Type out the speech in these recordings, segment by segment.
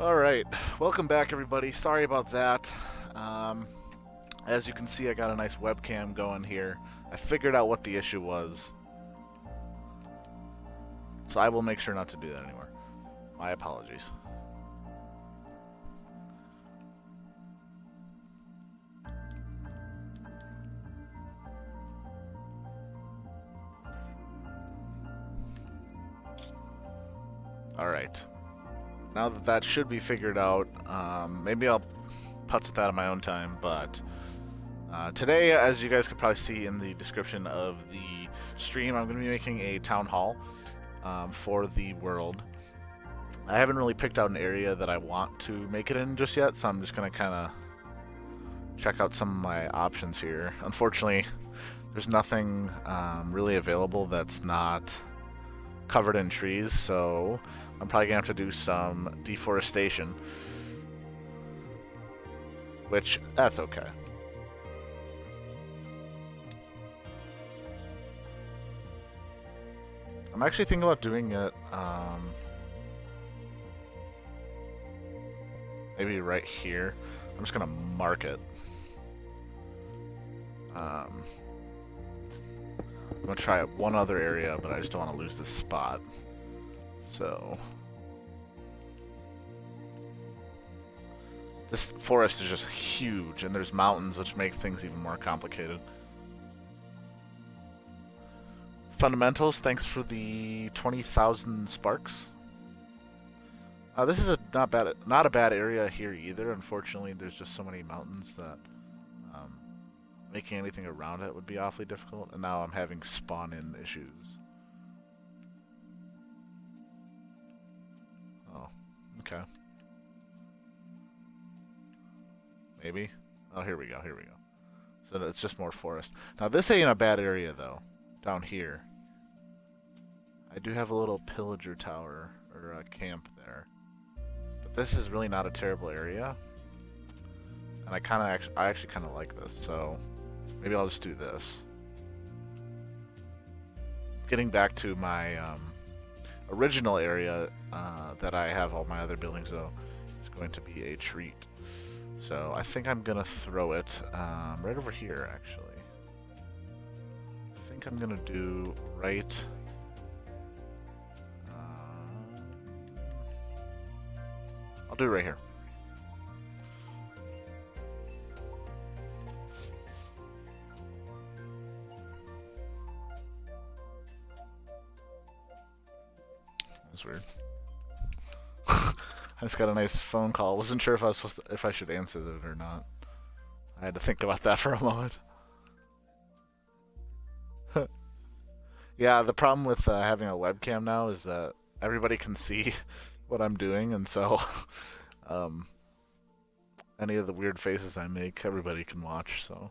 Alright, welcome back everybody. Sorry about that. As you can see, I got a nice webcam going here. I figured out what the issue was. So I will make sure not to do that anymore. My apologies. Alright. Now that that should be figured out, maybe I'll putz at that on my own time, but today, as you guys could probably see in the description of the stream, I'm going to be making a town hall for the world. I haven't really picked out an area that I want to make it in just yet, so I'm just going to kind of check out some of my options here. Unfortunately, there's nothing really available that's not covered in trees, so I'm probably going to have to do some deforestation, which, that's okay. I'm actually thinking about doing it, maybe right here. I'm just going to mark it. I'm going to try one other area, but I just don't want to lose this spot. So this forest is just huge, and there's mountains, which make things even more complicated. Fundamentals, thanks for the 20,000 sparks. This is not a bad area here either. Unfortunately, there's just so many mountains that making anything around it would be awfully difficult, and now I'm having spawn-in issues. Oh, okay. Maybe? Oh, here we go, here we go. So it's just more forest. Now this ain't a bad area though, down here. I do have a little pillager tower, or a camp there. But this is really not a terrible area. And I actually kind of like this, so maybe I'll just do this. Getting back to my original area that I have all my other buildings though, is going to be a treat. So I think I'm gonna throw it right over here actually. I think I'm gonna do right. I'll do it right here. That's weird. I just got a nice phone call. Wasn't sure if I was if I should answer it or not. I had to think about that for a moment. Yeah, the problem with having a webcam now is that everybody can see what I'm doing, and so any of the weird faces I make, everybody can watch, so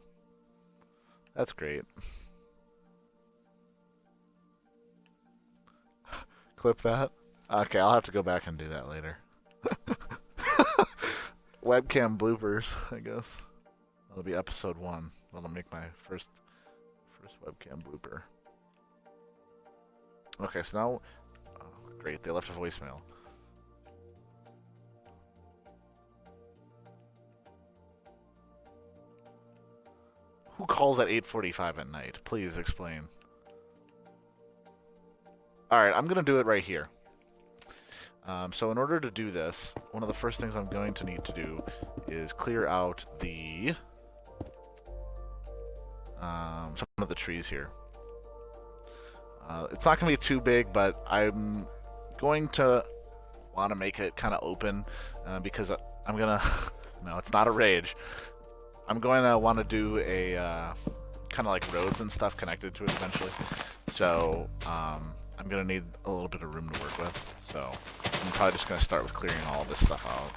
that's great. Clip that? Okay, I'll have to go back and do that later. Webcam bloopers, I guess. That'll be episode 1. That'll make my first webcam blooper. Okay, so now... Oh, great, they left a voicemail. Who calls at 8:45 at night? Please explain. Alright, I'm going to do it right here. So in order to do this, one of the first things I'm going to need to do is clear out the some of the trees here. It's not going to be too big, but I'm going to want to make it kind of open because I'm going to... No, it's not a rage. I'm going to want to do a kind of like roads and stuff connected to it eventually. So I'm going to need a little bit of room to work with. So I'm probably just going to start with clearing all this stuff out.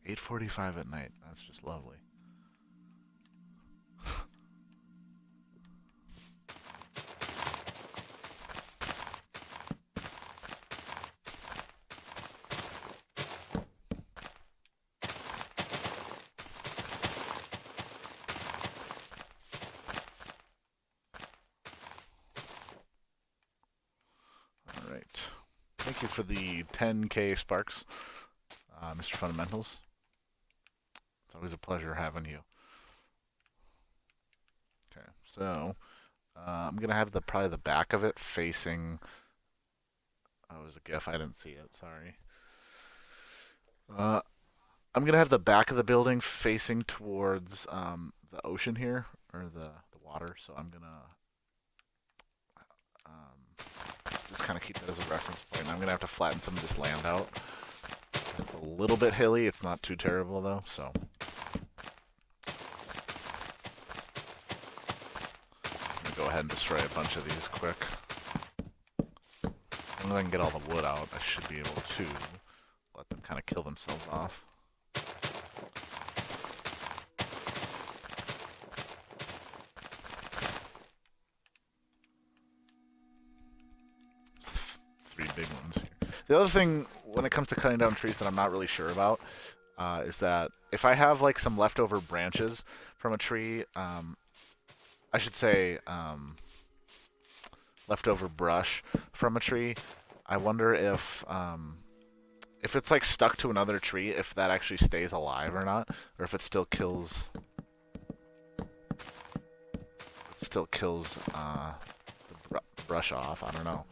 $8:45 at night. That's just lovely. you for the 10K Sparks, Mr. Fundamentals. It's always a pleasure having you. Okay, so I'm gonna have probably the back of it facing. Oh, it was a GIF. I didn't see it. Sorry. I'm gonna have the back of the building facing towards the ocean here, or the water. So I'm gonna just kind of keep that as a reference point. I'm gonna have to flatten some of this land out. It's a little bit hilly. It's not too terrible though. So I'm gonna go ahead and destroy a bunch of these quick. As long as I can get all the wood out, I should be able to let them kind of kill themselves off. Three big ones here. The other thing when it comes to cutting down trees that I'm not really sure about is that if I have like some leftover branches from a tree, I should say leftover brush from a tree, I wonder if it's like stuck to another tree, if that actually stays alive or not, or if it still kills. The brush off. I don't know.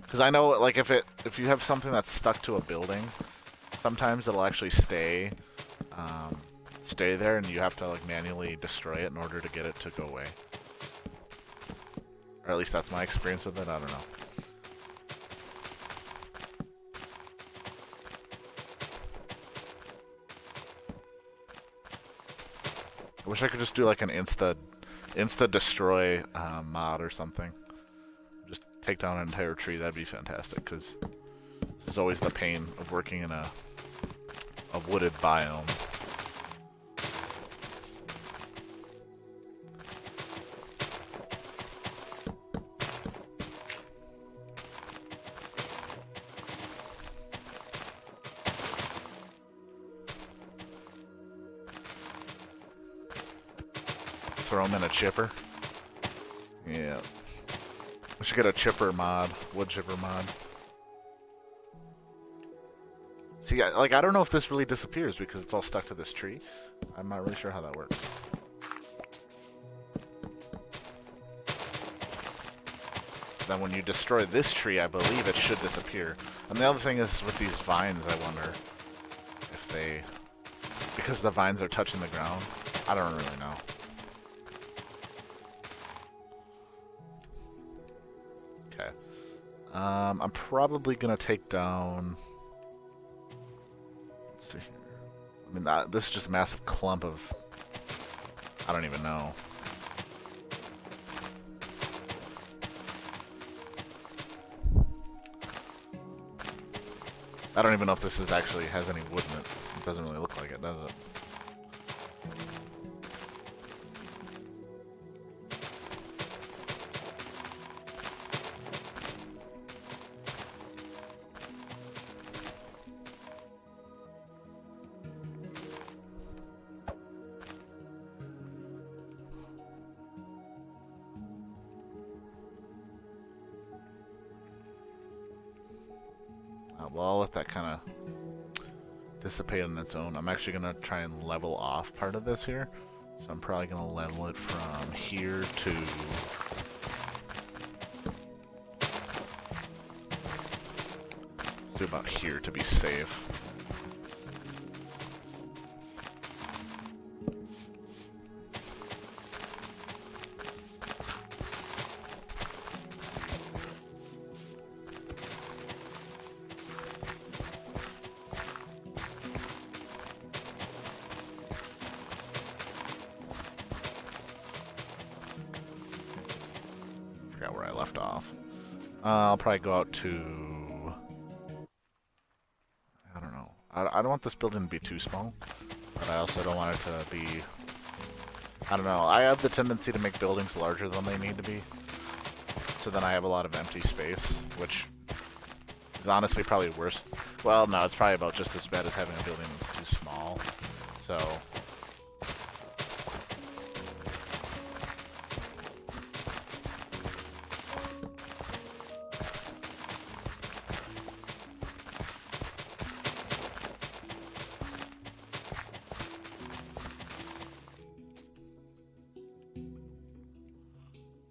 Because I know, like, if you have something that's stuck to a building, sometimes it'll actually stay there, and you have to like manually destroy it in order to get it to go away. Or at least that's my experience with it. I don't know. I wish I could just do like an insta destroy mod or something. Just take down an entire tree. That'd be fantastic, because this is always the pain of working in a wooded biome. Throw them in a chipper. Yeah. We should get a chipper mod, wood chipper mod. See, I don't know if this really disappears because it's all stuck to this tree. I'm not really sure how that works. Then when you destroy this tree, I believe it should disappear. And the other thing is with these vines, I wonder if they... because the vines are touching the ground. I don't really know. Okay. I'm probably gonna take down... let's see here. I mean, this is just a massive clump of... I don't even know. I don't even know if this is actually has any wood in it. It doesn't really look like it, does it? Well, I'll let that kind of dissipate on its own. I'm actually going to try and level off part of this here. So I'm probably going to level it from here to... let's do about here to be safe. Forgot where I left off. I'll probably go out to... I don't know. I don't want this building to be too small, but I also don't want it to be... I don't know. I have the tendency to make buildings larger than they need to be. So then I have a lot of empty space, which is honestly probably worse. Well, no, it's probably about just as bad as having a building that's too small. So...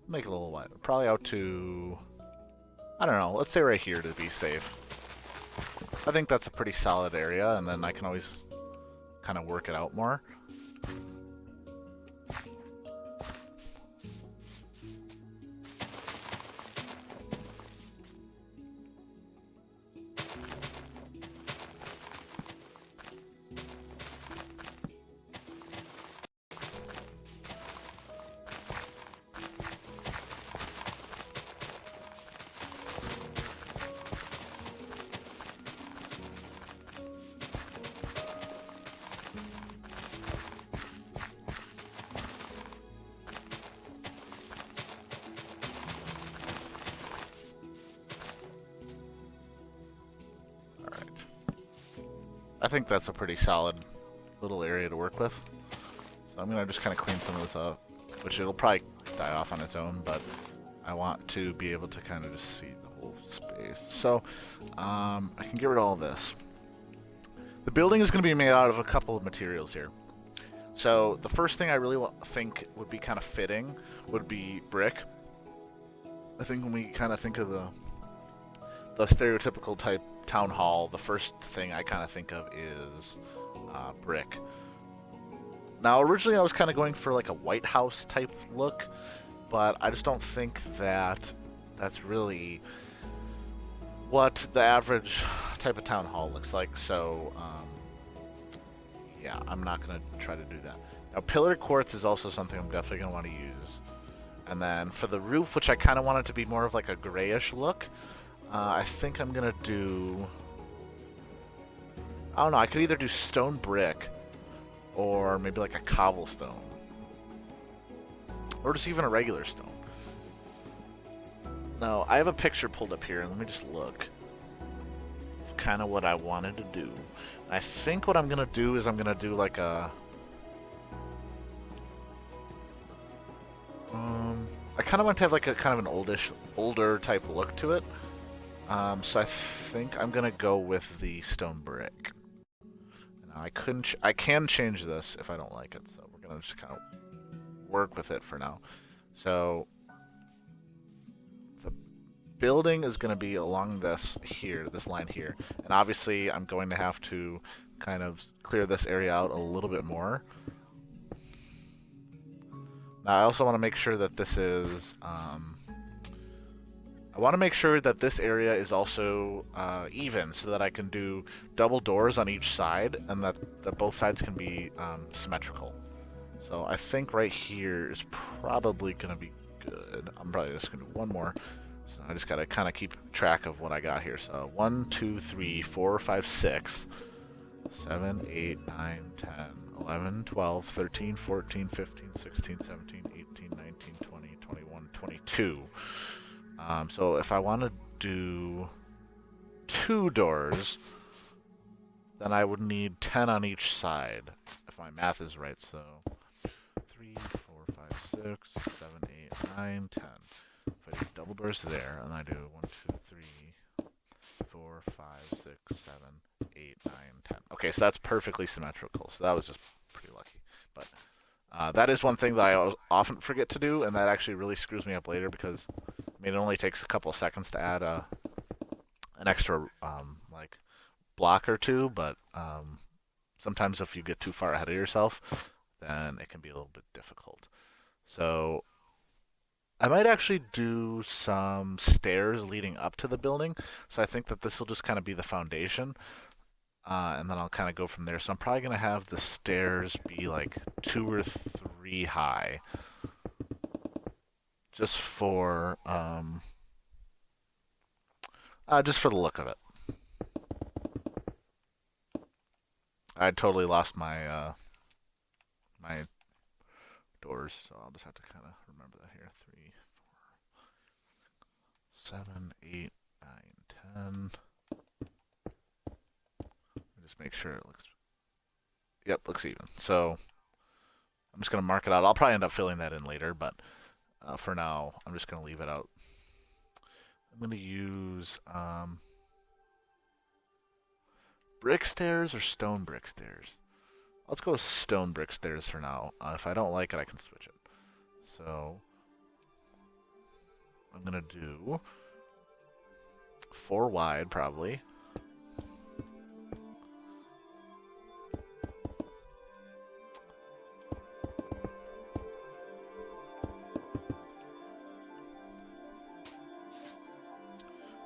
make it a little wider. Probably out to, I don't know, let's say right here to be safe. I think that's a pretty solid area, and then I can always kind of work it out more. I think that's a pretty solid little area to work with. So I'm going to just kind of clean some of this up, which it'll probably die off on its own, but I want to be able to kind of just see the whole space. So I can get rid of all of this. The building is going to be made out of a couple of materials here. So the first thing I really think would be kind of fitting would be brick. I think when we kind of think of the stereotypical type town hall, the first thing I kind of think of is brick. Now, originally I was kind of going for like a White House type look, but I just don't think that that's really what the average type of town hall looks like. So, yeah, I'm not going to try to do that. Now, pillar quartz is also something I'm definitely going to want to use. And then for the roof, which I kind of want it to be more of like a grayish look, I think I'm gonna do, I don't know, I could either do stone brick or maybe like a cobblestone or just even a regular stone. Now, I have a picture pulled up here and let me just look kind of what I wanted to do. I think what I'm gonna do is I'm gonna do like a I kind of want to have like a kind of an older type look to it. So I think I'm gonna go with the stone brick. Now I can change this if I don't like it, so we're gonna just kind of work with it for now. So the building is gonna be along this line here, and obviously I'm going to have to kind of clear this area out a little bit more. Now I also want to make sure that this is I want to make sure that this area is also even, so that I can do double doors on each side, and that both sides can be symmetrical. So I think right here is probably going to be good. I'm probably just going to do one more. So I just got to kind of keep track of what I got here. So 1, 2, 3, 4, 5, 6, 7, 8, 9, 10, 11, 12, 13, 14, 15, 16, 17, 18, 19, 20, 21, 22. So if I want to do 2 doors, then I would need 10 on each side, if my math is right. So 3, 4, 5, 6, 7, 8, 9, 10. If I do double doors there, and I do 1, 2, 3, 4, 5, 6, 7, 8, 9, 10. Okay, so that's perfectly symmetrical. So that was just pretty lucky. But that is one thing that I often forget to do, and that actually really screws me up later, because I mean, it only takes a couple of seconds to add an extra like block or two, but sometimes if you get too far ahead of yourself, then it can be a little bit difficult. So I might actually do some stairs leading up to the building. So I think that this will just kind of be the foundation, and then I'll kind of go from there. So I'm probably going to have the stairs be like 2 or 3 high. Just for the look of it. I totally lost my my doors, so I'll just have to kind of remember that here. 3, 4, 7, 8, 9, 10. Just make sure it looks. Yep, looks even. So I'm just gonna mark it out. I'll probably end up filling that in later, but for now, I'm just going to leave it out. I'm going to use brick stairs or stone brick stairs. Let's go with stone brick stairs for now. If I don't like it, I can switch it. So I'm gonna do 4 wide probably.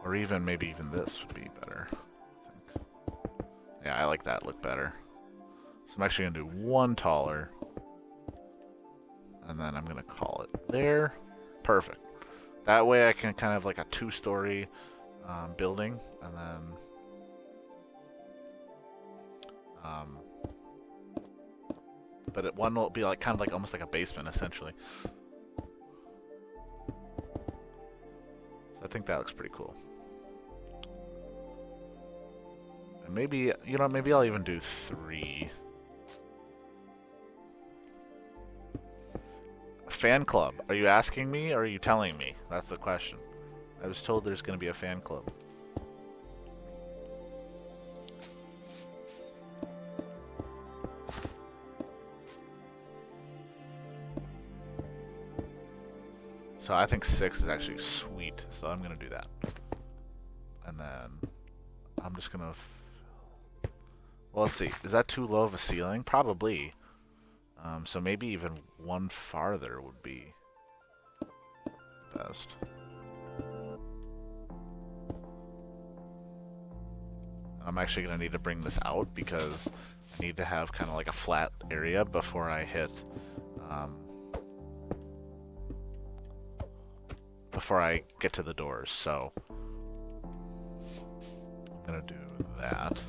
Or even, maybe even this would be better. I think. Yeah, I like that look better. So I'm actually gonna do 1 taller. And then I'm gonna call it there. Perfect. That way I can kind of like a 2-story building, and then but one will be like kind of like almost like a basement essentially. So I think that looks pretty cool. And maybe, you know, maybe I'll even do 3. Fan club. Are you asking me or are you telling me? That's the question. I was told there's going to be a fan club. So I think 6 is actually sweet. So I'm going to do that. And then I'm just going to... Well, let's see. Is that too low of a ceiling? Probably. So maybe even 1 farther would be best. I'm actually going to need to bring this out because I need to have kind of like a flat area before I hit, before I get to the doors. So I'm going to do that.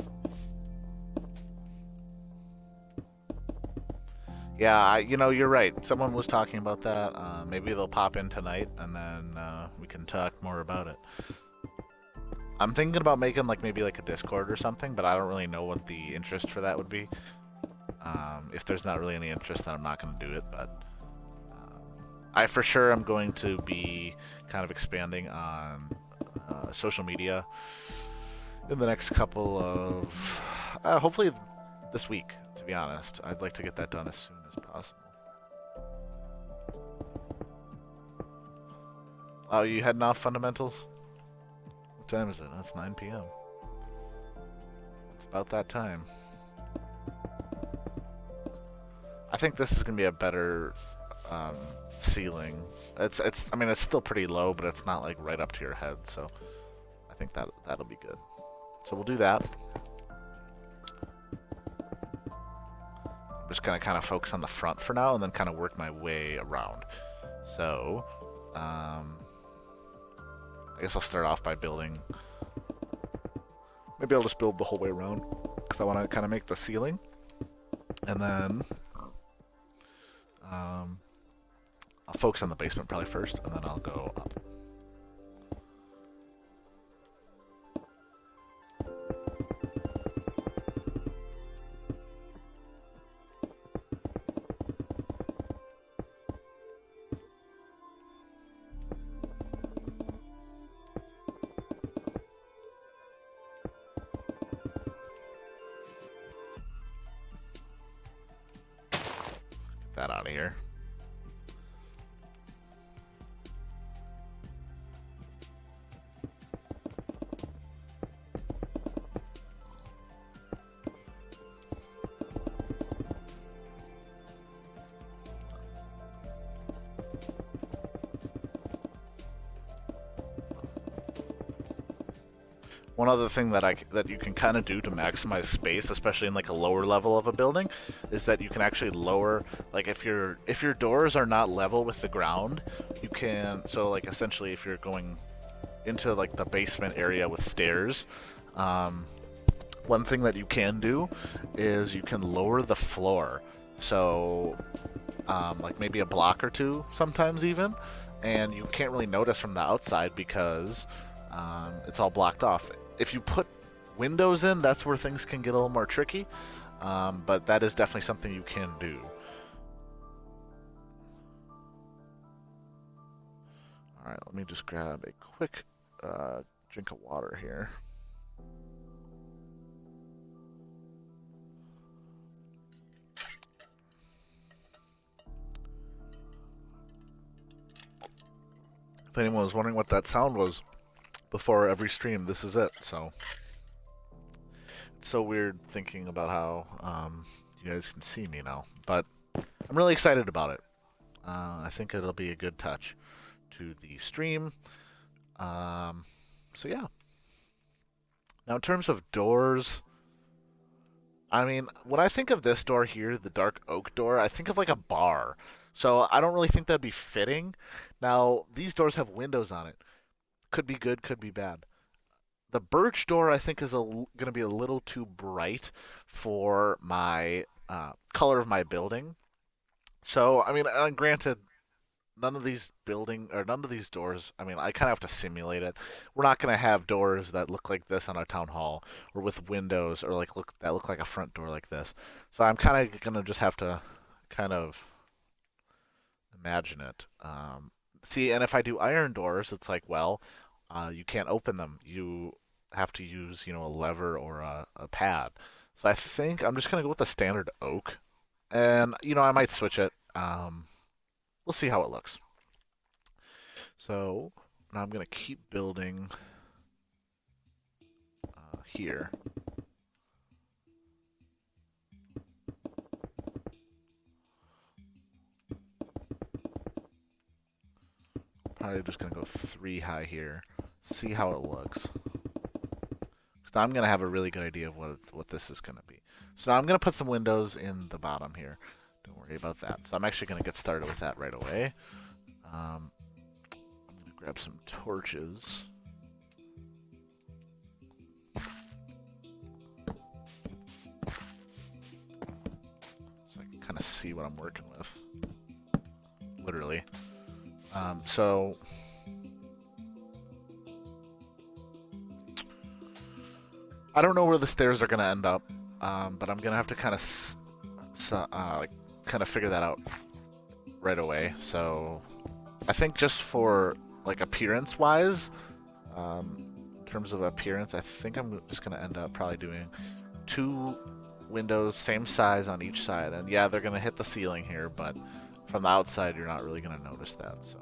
Yeah, you know, you're right. Someone was talking about that. Maybe they'll pop in tonight, and then we can talk more about it. I'm thinking about making like maybe like a Discord or something, but I don't really know what the interest for that would be. If there's not really any interest, then I'm not going to do it. But I for sure am going to be kind of expanding on social media in the next couple of, hopefully this week. To be honest, I'd like to get that done as soon as possible. Oh, you heading off fundamentals? What time is it? That's 9 p.m. It's about that time. I think this is gonna be a better ceiling. It's. I mean, it's still pretty low, but it's not like right up to your head. So I think that'll be good. So we'll do that. I'm just gonna kind of focus on the front for now, and then kind of work my way around. So, I guess I'll start off by building. Maybe I'll just build the whole way around because I want to kind of make the ceiling, and then I'll focus on the basement probably first, and then I'll go up. Get that out of here. One other thing that you can kind of do to maximize space, especially in like a lower level of a building, is that you can actually lower, like if your doors are not level with the ground, you can, so like essentially if you're going into like the basement area with stairs, one thing that you can do is you can lower the floor, so like maybe a block or two sometimes even, and you can't really notice from the outside because it's all blocked off. If you put windows in, that's where things can get a little more tricky, but that is definitely something you can do. Alright, let me just grab a quick drink of water here. If anyone was wondering what that sound was before every stream, this is it. So it's so weird thinking about how you guys can see me now, but I'm really excited about it. I think it'll be a good touch to the stream. So yeah. Now in terms of doors, I mean, when I think of this door here, the dark oak door, I think of like a bar. So I don't really think that'd be fitting. Now, these doors have windows on it. Could be good, could be bad. The birch door, I think, is going to be a little too bright for my color of my building. So, I mean, granted, none of these doors, I mean, I kind of have to simulate it. We're not going to have doors that look like this on a town hall, or with windows, or that look like a front door like this. So I'm kind of going to just have to kind of imagine it. See, and if I do iron doors, it's like, well, you can't open them. You have to use, a lever or a pad. So I think I'm just going to go with the standard oak. And, I might switch it. We'll see how it looks. So now I'm going to keep building here. Probably just going to go 3 high here. See how it looks. So I'm going to have a really good idea of what this is going to be. So now I'm going to put some windows in the bottom here. Don't worry about that. So I'm actually going to get started with that right away. I'm going to grab some torches. So I can kind of see what I'm working with. Literally. So I don't know where the stairs are going to end up, but I'm going to have to kind of figure that out right away. So I think just for like appearance-wise, in terms of appearance, I think I'm just going to end up probably doing 2 windows, same size on each side. And yeah, they're going to hit the ceiling here, but from the outside, you're not really going to notice that. So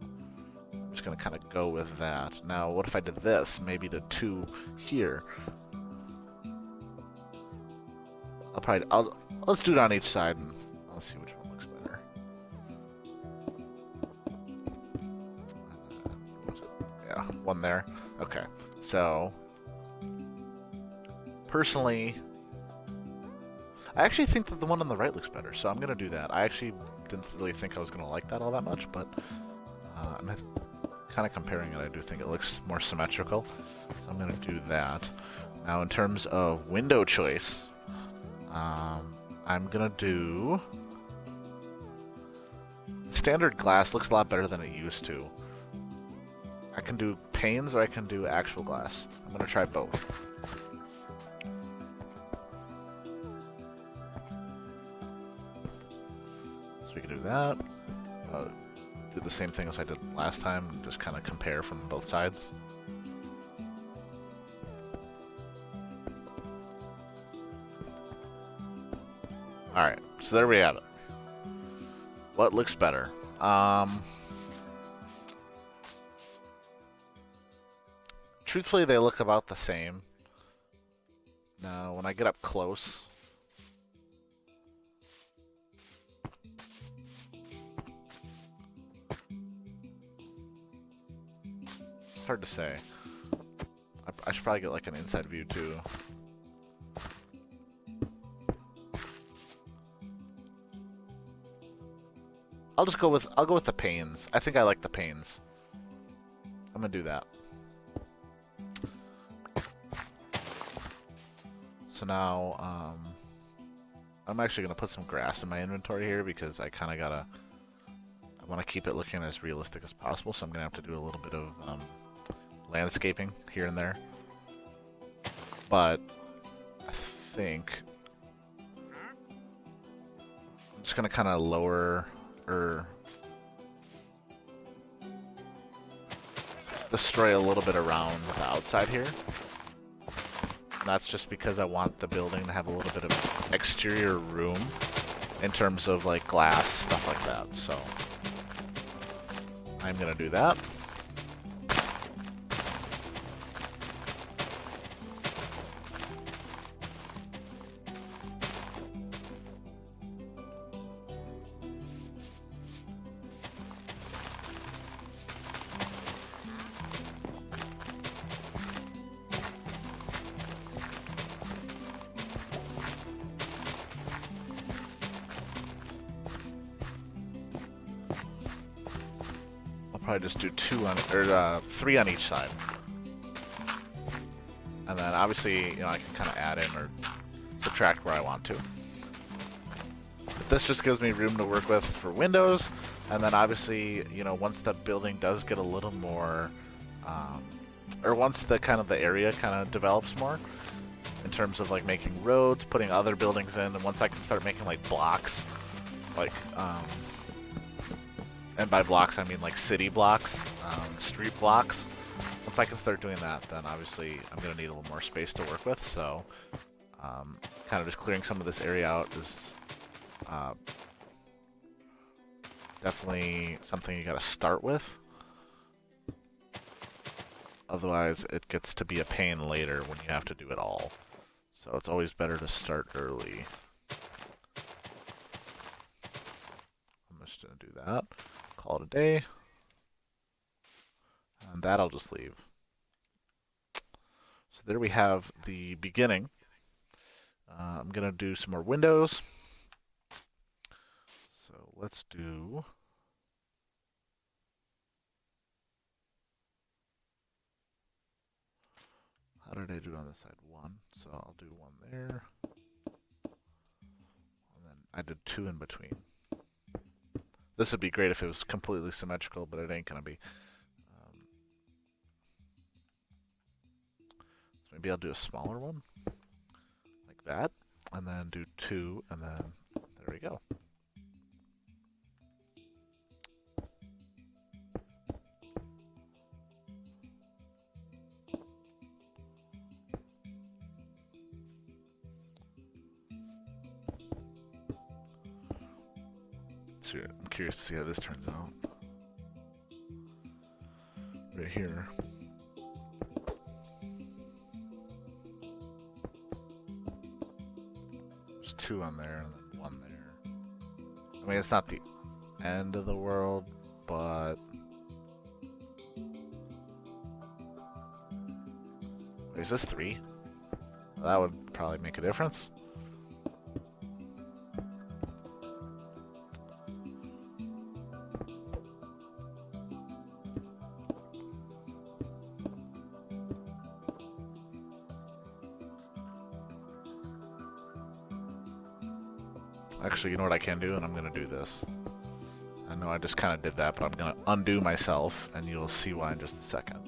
I'm just going to kind of go with that. Now, what if I did this? Maybe the 2 here. Let's do it on each side, and let's see which one looks better. Yeah, 1 there. Okay, so personally, I actually think that the one on the right looks better, so I'm gonna do that. I actually didn't really think I was gonna like that all that much, but I'm kind of comparing it. I do think it looks more symmetrical, so I'm gonna do that. Now, in terms of window choice, I'm gonna do standard glass. Looks a lot better than it used to. I can do panes or I can do actual glass. I'm gonna try both. So we can do that. Do the same thing as I did last time, just kind of compare from both sides. Alright, so there we have it. What looks better? Truthfully, they look about the same. Now, when I get up close, it's hard to say. I should probably get like an inside view too. I'll go with the panes. I think I like the panes. I'm gonna do that. So now, I'm actually gonna put some grass in my inventory here because I want to keep it looking as realistic as possible. So I'm gonna have to do a little bit of landscaping here and there. But I think I'm just gonna kind of lower or destroy a little bit around the outside here. And that's just because I want the building to have a little bit of exterior room in terms of like glass, stuff like that. So I'm gonna do that. probably just do 3 on each side. And then obviously, I can kind of add in or subtract where I want to. But this just gives me room to work with for windows. And then obviously, once the building does get a little more, or once the area kind of develops more, in terms of like making roads, putting other buildings in, and once I can start making like blocks, like, and by blocks I mean like city blocks, street blocks. Once I can start doing that, then obviously I'm going to need a little more space to work with, so kind of just clearing some of this area out is definitely something you got to start with. Otherwise, it gets to be a pain later when you have to do it all. So it's always better to start early. I'm just going to do that. Call it a day. And that I'll just leave. So there we have the beginning. I'm going to do some more windows. So let's do... How did I do on this side? 1. So I'll do 1 there. And then I did 2 in between. This would be great if it was completely symmetrical, but it ain't going to be. So maybe I'll do a smaller one. Like that. And then do 2, and then there we go. I'm curious to see how this turns out. Right here. There's 2 on there and then 1 there. I mean, it's not the end of the world, but... Wait, is this 3? Well, that would probably make a difference. Actually, you know what I can do? And I'm going to do this. I know I just kind of did that, but I'm going to undo myself, and you'll see why in just a second.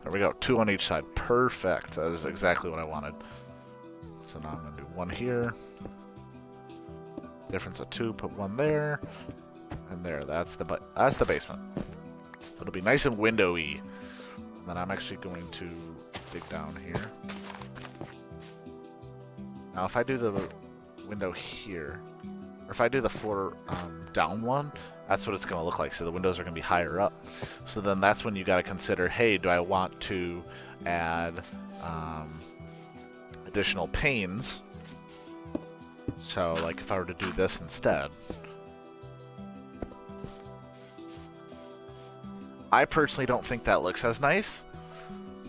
There we go. 2 on each side. Perfect. That is exactly what I wanted. So now I'm going to do 1 here. Difference of 2, put 1 there. And there, that's the basement. So it'll be nice and windowy. And then I'm actually going to dig down here. Now if I do the window here, or if I do the floor down one, that's what it's going to look like. So the windows are going to be higher up. So then that's when you got to consider, hey, do I want to add additional panes? So like if I were to do this instead. I personally don't think that looks as nice.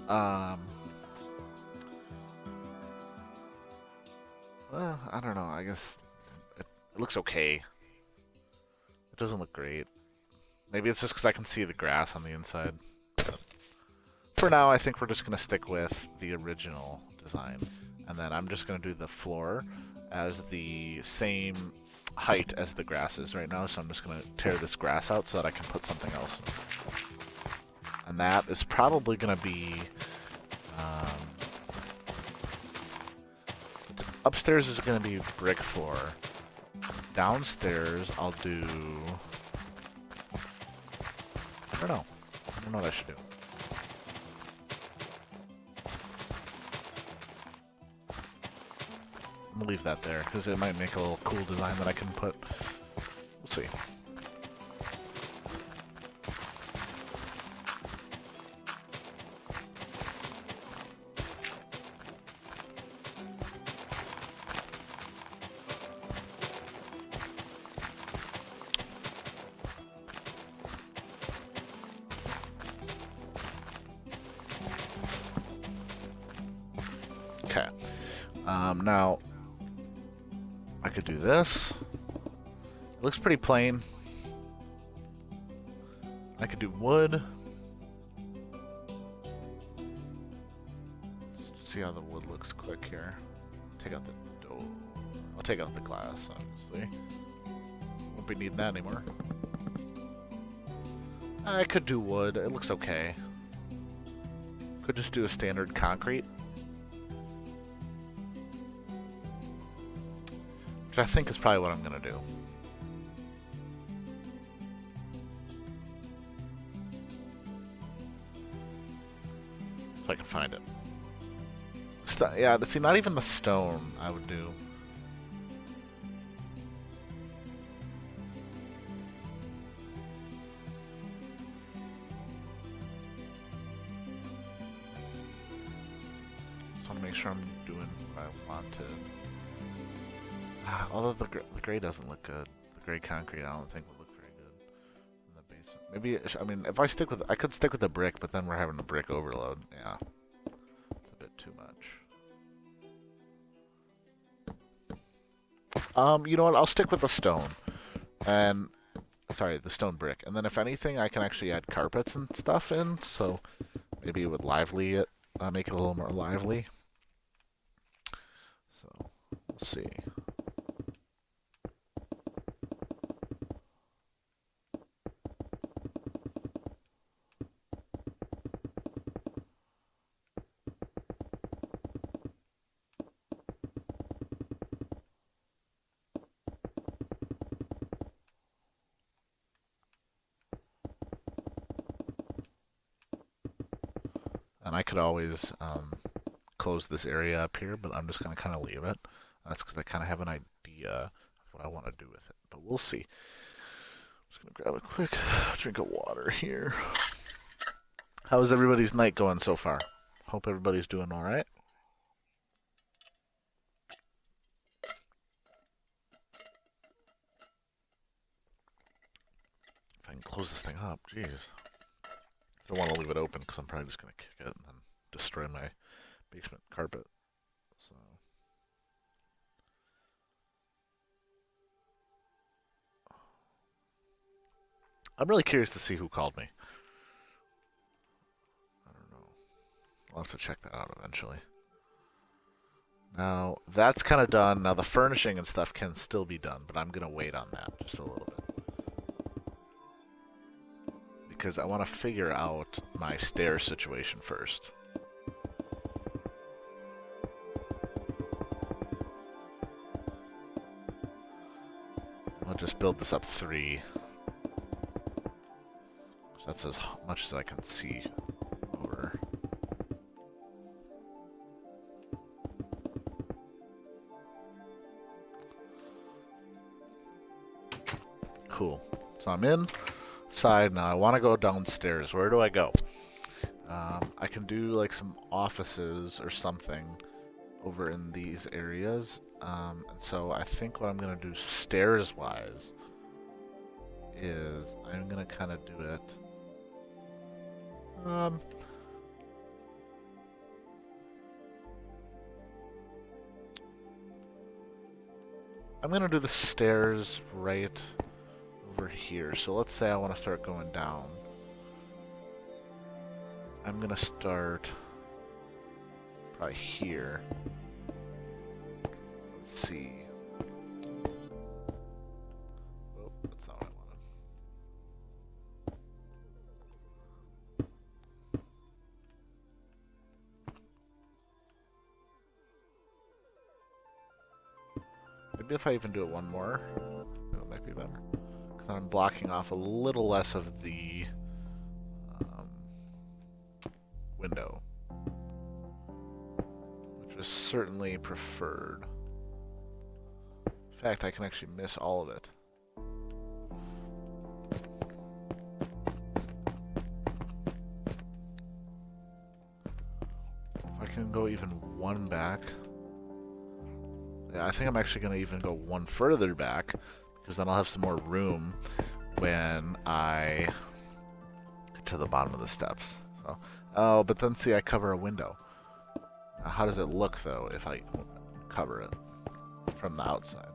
Well, I don't know. I guess it looks okay. It doesn't look great. Maybe it's just because I can see the grass on the inside. For now, I think we're just going to stick with the original design. And then I'm just going to do the floor as the same height as the grass is right now. So I'm just going to tear this grass out so that I can put something else. And that is probably going to be... upstairs is going to be brick floor. Downstairs, I'll do... I don't know. I don't know what I should do. I'm going to leave that there, because it might make a little cool design that I can put. We'll see. Now, I could do this. It looks pretty plain. I could do wood. Let's see how the wood looks quick here. Take out the door. I'll take out the glass, obviously. Won't be needing that anymore. I could do wood. It looks okay. Could just do a standard concrete. Which I think is probably what I'm going to do. If I can find it. Yeah, see, not even the stone I would do. Just want to make sure I'm doing what I wanted. Although the gray doesn't look good. The gray concrete I don't think would look very good in the basement. Maybe, I mean, if I stick with, I could stick with the brick, but then we're having the brick overload. Yeah. It's a bit too much. You know what? I'll stick with the stone. And, sorry, the stone brick. And then if anything, I can actually add carpets and stuff in, so maybe it would lively it, make it a little more lively. So, we'll see. And I could always close this area up here, but I'm just going to kind of leave it. That's because I kind of have an idea of what I want to do with it. But we'll see. I'm just going to grab a quick drink of water here. How's everybody's night going so far? Hope everybody's doing all right. If I can close this thing up, jeez. I don't want to leave it open because I'm probably just going to kick it and then destroy my basement carpet. So I'm really curious to see who called me. I don't know. I'll have to check that out eventually. Now, that's kind of done. Now, the furnishing and stuff can still be done, but I'm going to wait on that just a little bit. Because I want to figure out my stairs situation first. I'll just build this up 3. So that's as much as I can see over. Cool. So I'm inside now. I want to go downstairs. Where do I go? I can do like some offices or something over in these areas. And so I think what I'm going to do stairs-wise is I'm going to kind of do it. I'm going to do the stairs right over here. So let's say I want to start going down. I'm going to start probably here. Let's see. Oh, that's not what I wanted. Maybe if I even do it one more, it might be better. Because I'm blocking off a little less of the window, which is certainly preferred. In fact, I can actually miss all of it. If I can go even one back. Yeah, I think I'm actually going to even go one further back, because then I'll have some more room when I get to the bottom of the steps. So, oh, but then see, I cover a window. Now, how does it look, though, if I cover it from the outside.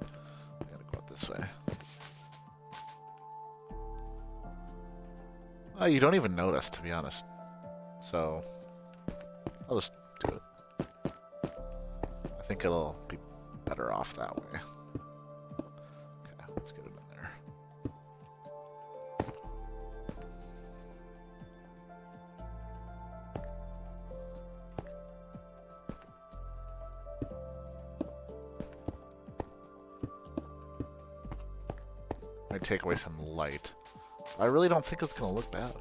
I gotta go out this way. You don't even notice, to be honest. So I'll just do it. I think it'll be better off that way. Okay, let's get it in there. Might take away some light. I really don't think it's gonna look bad.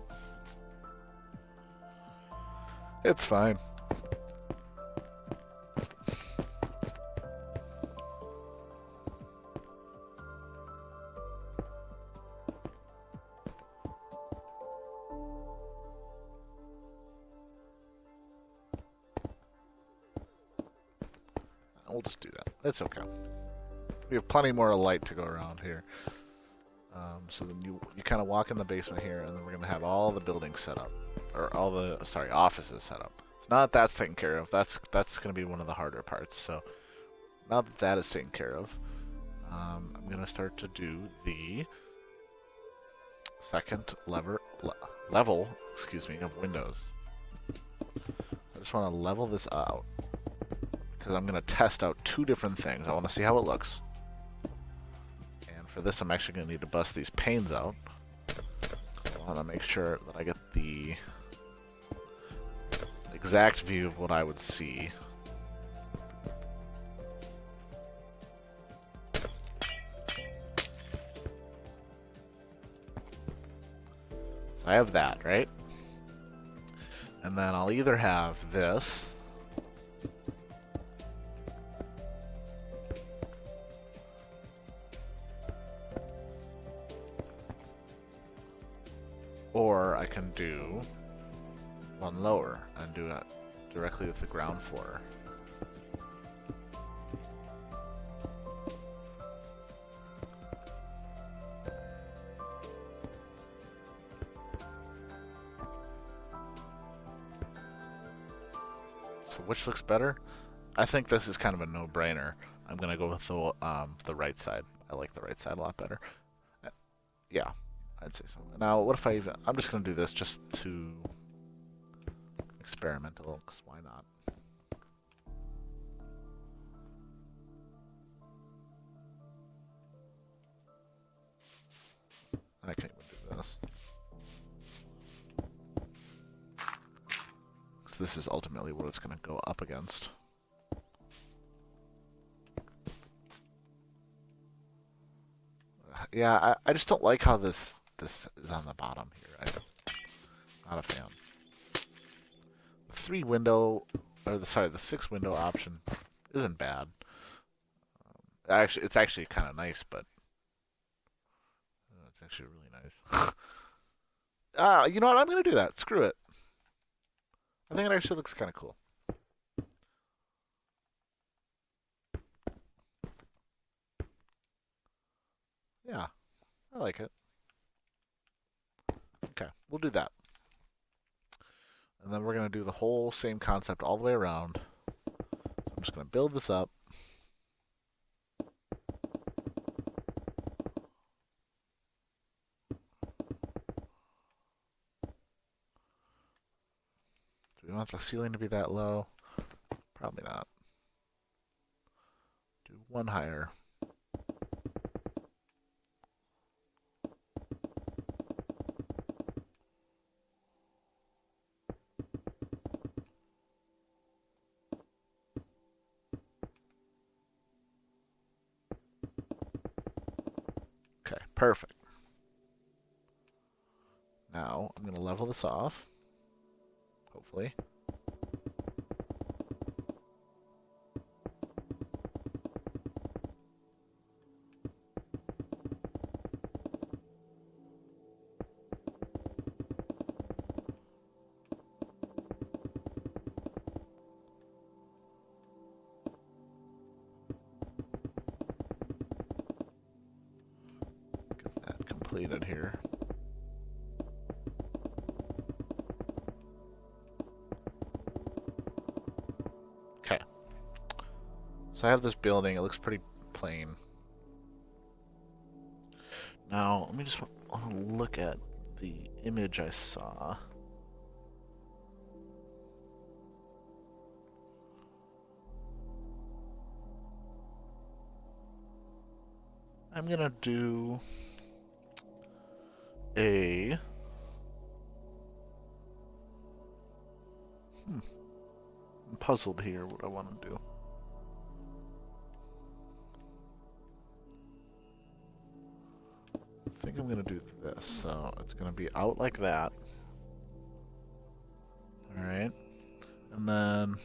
It's fine. We'll just do that. It's okay. We have plenty more light to go around here. So then you kind of walk in the basement here, and then we're going to have all the buildings set up. Or all the, sorry, offices set up. So now that that's taken care of, that's going to be one of the harder parts. So now that that is taken care of, I'm going to start to do the second level, excuse me, of windows. I just want to level this out, because I'm going to test out two different things. I want to see how it looks. And for this, I'm actually going to need to bust these panes out. I want to make sure that I get the exact view of what I would see. So I have that, right? And then I'll either have this, or I can do one lower and do it directly with the ground floor. So which looks better? I think this is kind of a no-brainer. I'm gonna go with the right side. I like the right side a lot better. Yeah, I'd say so. Now, what if I'm just gonna do this just to experiment a little, because why not? I can't even do this. Because this is ultimately what it's going to go up against. Yeah, I just don't like how this is on the bottom here. I'm not a fan. The 3-window, or the 6-window option isn't bad. Actually, it's actually kind of nice, but it's actually really nice. You know what? I'm gonna do that. Screw it. I think it actually looks kind of cool. Yeah, I like it. Okay, we'll do that. And then we're going to do the whole same concept all the way around. I'm just going to build this up. Do we want the ceiling to be that low? Probably not. Do one higher. Okay, perfect. Now I'm going to level this off, hopefully. Get that completed here. So I have this building. It looks pretty plain. Now, let me just look at the image I saw. I'm gonna do a... I'm puzzled here what I want to do. I think I'm gonna do this. So it's gonna be out like that. Alright. And then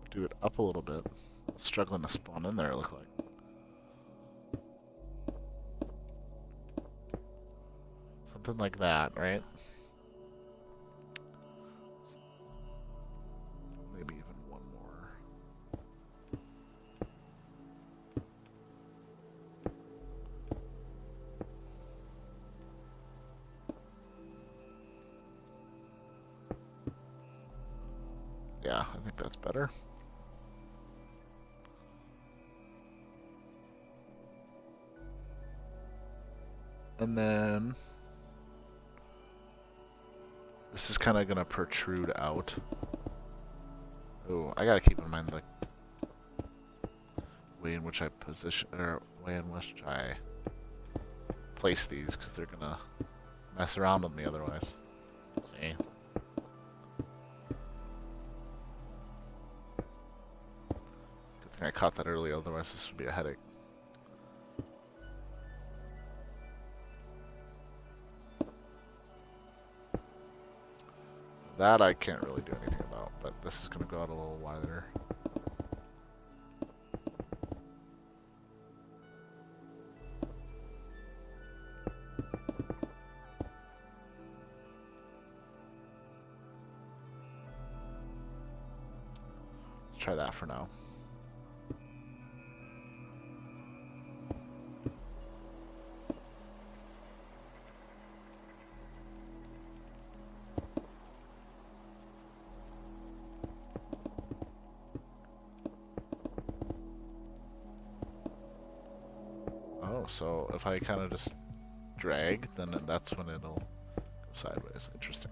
do it up a little bit. Struggling to spawn in there, it looks like. Something like that, right? Maybe even one more. Yeah, I think that's better. And then this is kind of gonna protrude out. Oh, I gotta keep in mind the way in which I position, or way in which I place these, because they're gonna mess around with me otherwise. See? Good thing I caught that early, otherwise this would be a headache. That I can't really do anything about, but this is going to go out a little wider. Let's try that for now. So if I kind of just drag, then that's when it'll go sideways. Interesting.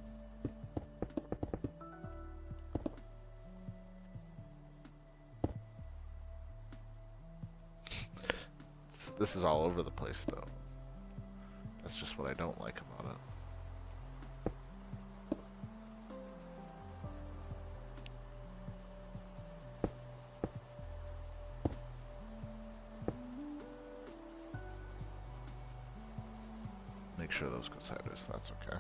This is all over the place, though. That's just what I don't like about it. Make sure those go sideways, that's okay.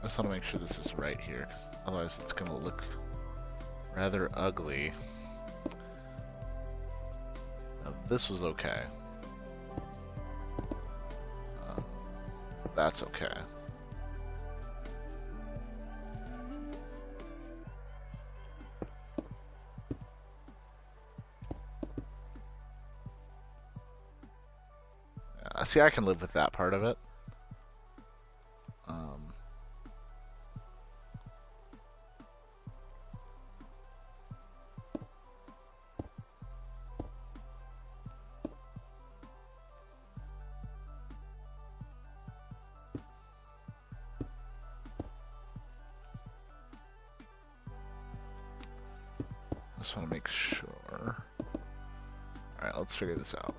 I just want to make sure this is right here, because otherwise it's going to look rather ugly. Now, this was okay. That's okay. See, I can live with that part of it. Just want to make sure. Alright, let's figure this out.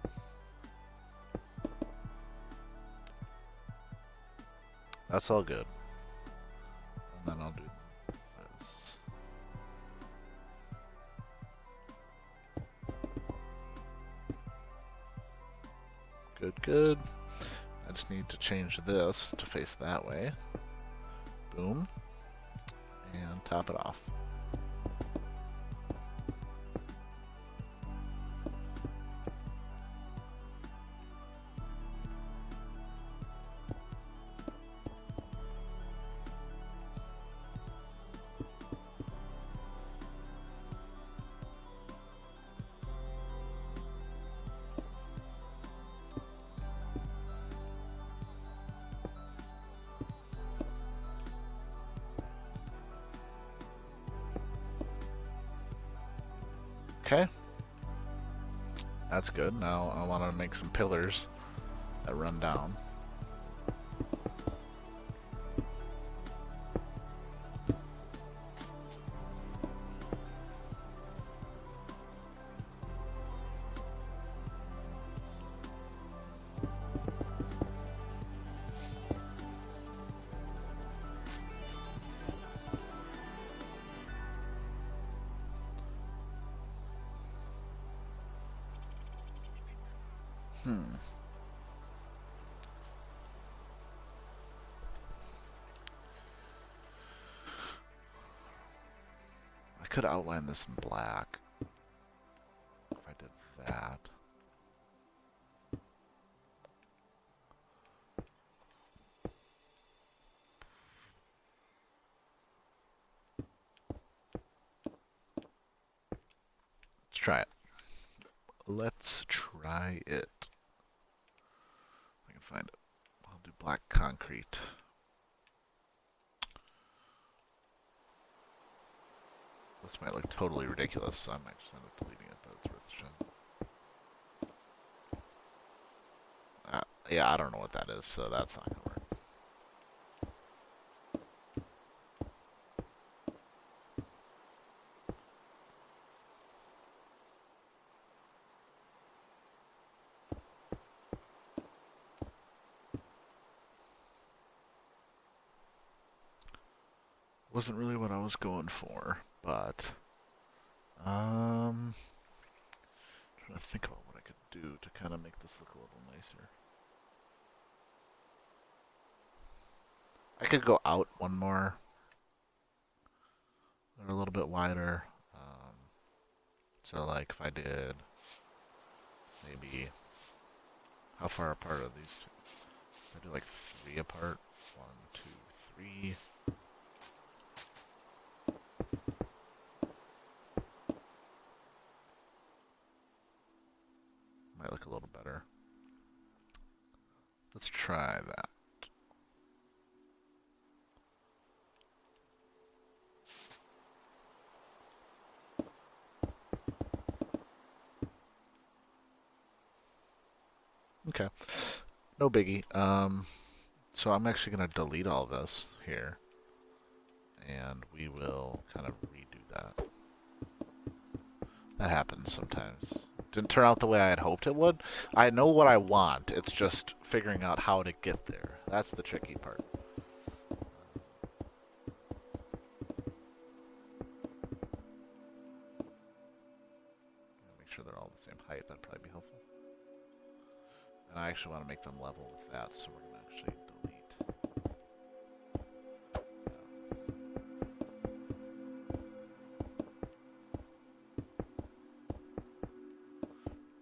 That's all good. And then I'll do this. Good, good. I just need to change this to face that way. Boom. And top it off. Okay, that's good. Now I want to make some pillars that run down. I could outline this in black if I did that. Let's try it. Let's try it. If I can find it. I'll do black concrete. This might look totally ridiculous, so I might just end up deleting it, but it's worth a shot. Yeah, I don't know what that is, so that's not going to work. Wasn't really what I was going for, but trying to think about what I could do to kind of make this look a little nicer. I could go out one more, or a little bit wider. So like if I did maybe, how far apart are these two? If I do like 3 apart, 1, 2, 3. Might look a little better. Let's try that. Okay, no biggie. So I'm actually going to delete all this here, and we will kind of redo that. That happens sometimes. Didn't turn out the way I had hoped it would. I know what I want. It's just figuring out how to get there. That's the tricky part. Make sure they're all the same height. That'd probably be helpful. And I actually want to make them level with that, so we're going to actually delete.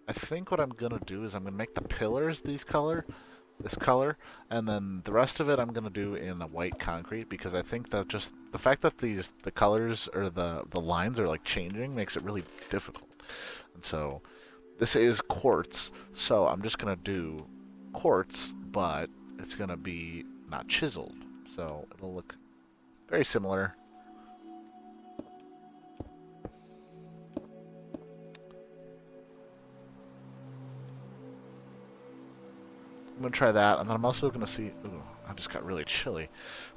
I think what I'm going to do is I'm going to make the pillars this color, and then the rest of it I'm going to do in a white concrete, because I think that just the fact that the colors or the lines are like changing makes it really difficult. And so this is quartz, so I'm just going to do quartz, but it's going to be not chiseled, so it'll look very similar. I'm going to try that, and then I'm also going to see... Ooh, I just got really chilly.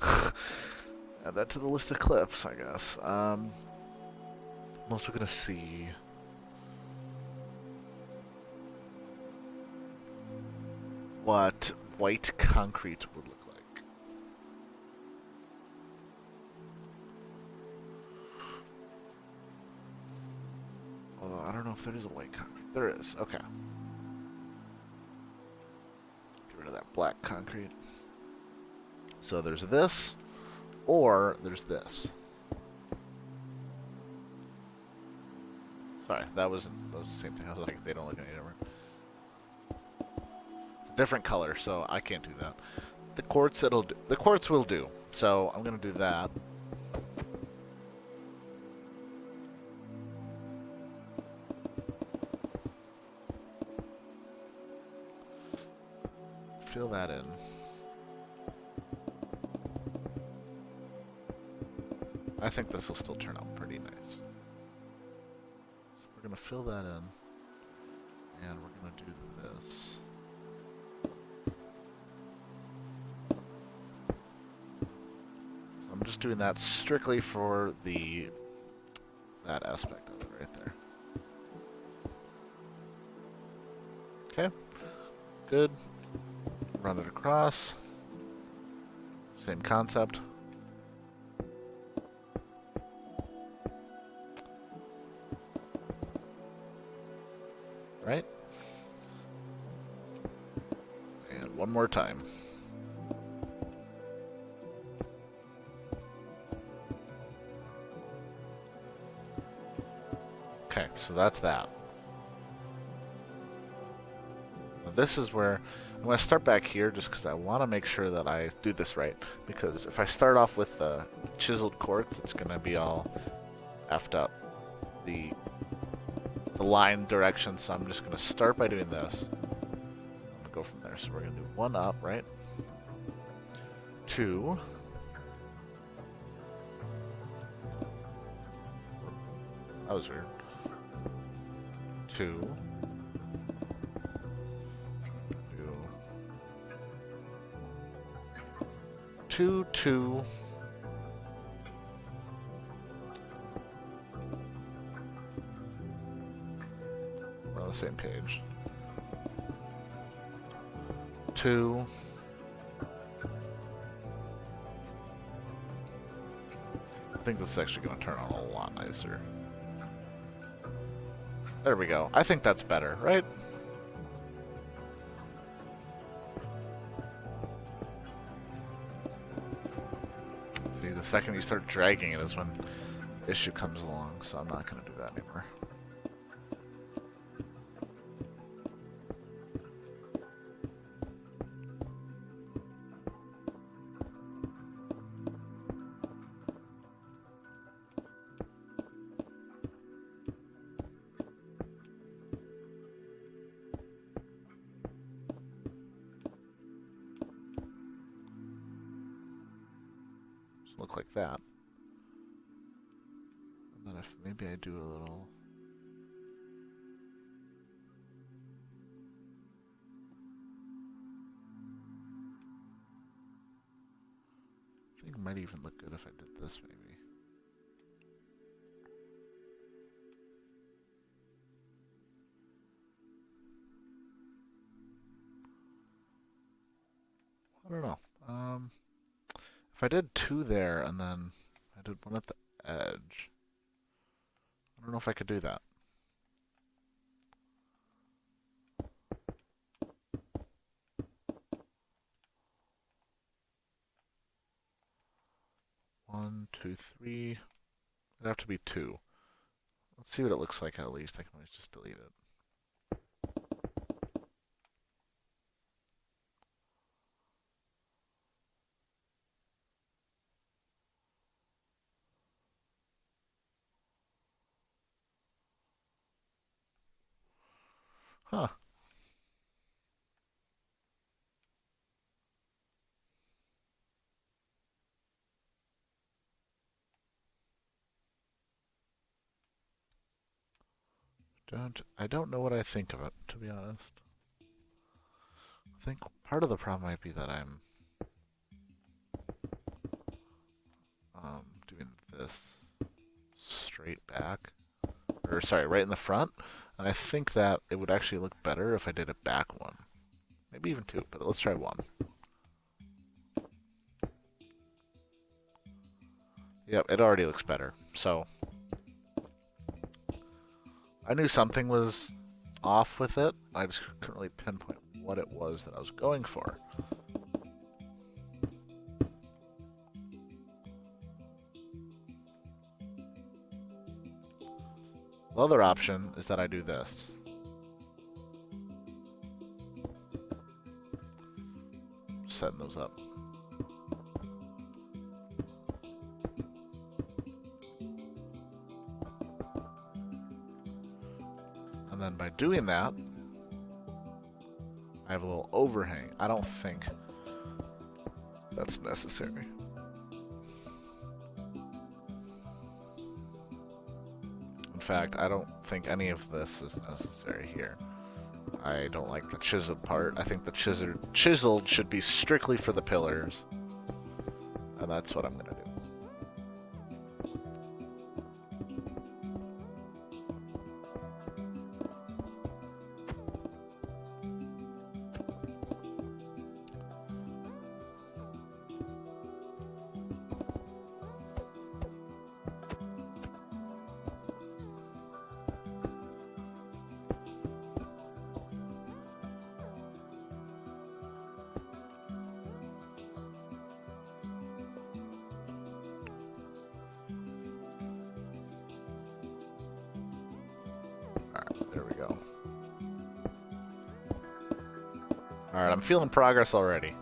Add that to the list of clips, I guess. I'm also gonna see what white concrete would look like. Although I don't know if there is a white concrete. There is. Okay. Get rid of that black concrete. So there's this, or there's this. Sorry, that was the same thing. I was like, they don't look any different. It's a different color, so I can't do that. The quartz, it'll do. The quartz will do. So I'm gonna do that. Fill that in. I think this will still turn out pretty nice. So we're gonna fill that in, and we're gonna do this. I'm just doing that strictly for that aspect of it right there. Okay, good. Run it across. Same concept. Right? And one more time. Okay, so that's that. Now this is where I'm going to start back here just because I want to make sure that I do this right. Because if I start off with the chiseled quartz, it's going to be all effed up. The line direction, so I'm just going to start by doing this. I'm going to go from there. So we're going to do one up, right? Two. That was weird. Two. 2, 2. We're on the same page. 2. I think this is actually going to turn out a lot nicer. There we go. I think that's better, right? See, the second you start dragging it is when issue comes along, so I'm not going to do that anymore. Look like that. And then if maybe I do a little... I think it might even look good if I did this maybe. I don't know. If I did 2 there and then I did 1 at the edge, I don't know if I could do that. One, 2, 3. It'd have to be 2. Let's see what it looks like at least. I can always just delete it. Huh. I don't know what I think of it, to be honest. I think part of the problem might be that I'm doing this straight back. or sorry, right in the front. And I think that it would actually look better if I did a back one. Maybe even two, but let's try one. Yep, it already looks better. So I knew something was off with it. I just couldn't really pinpoint what it was that I was going for. The other option is that I do this. Setting those up. And then by doing that, I have a little overhang. I don't think that's necessary. In fact, I don't think any of this is necessary here. I don't like the chiseled part. I think the chiseled should be strictly for the pillars. And that's what I'm going to do. There we go. Alright, I'm feeling progress already.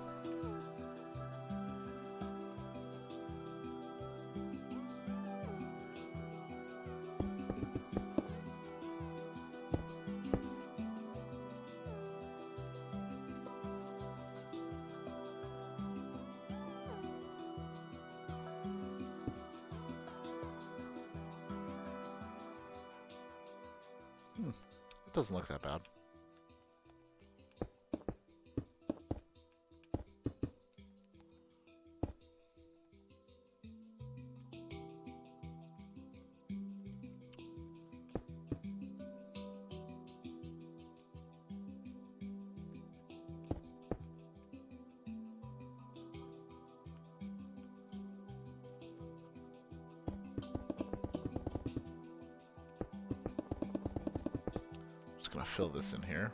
It doesn't look that bad. Just gonna fill this in here.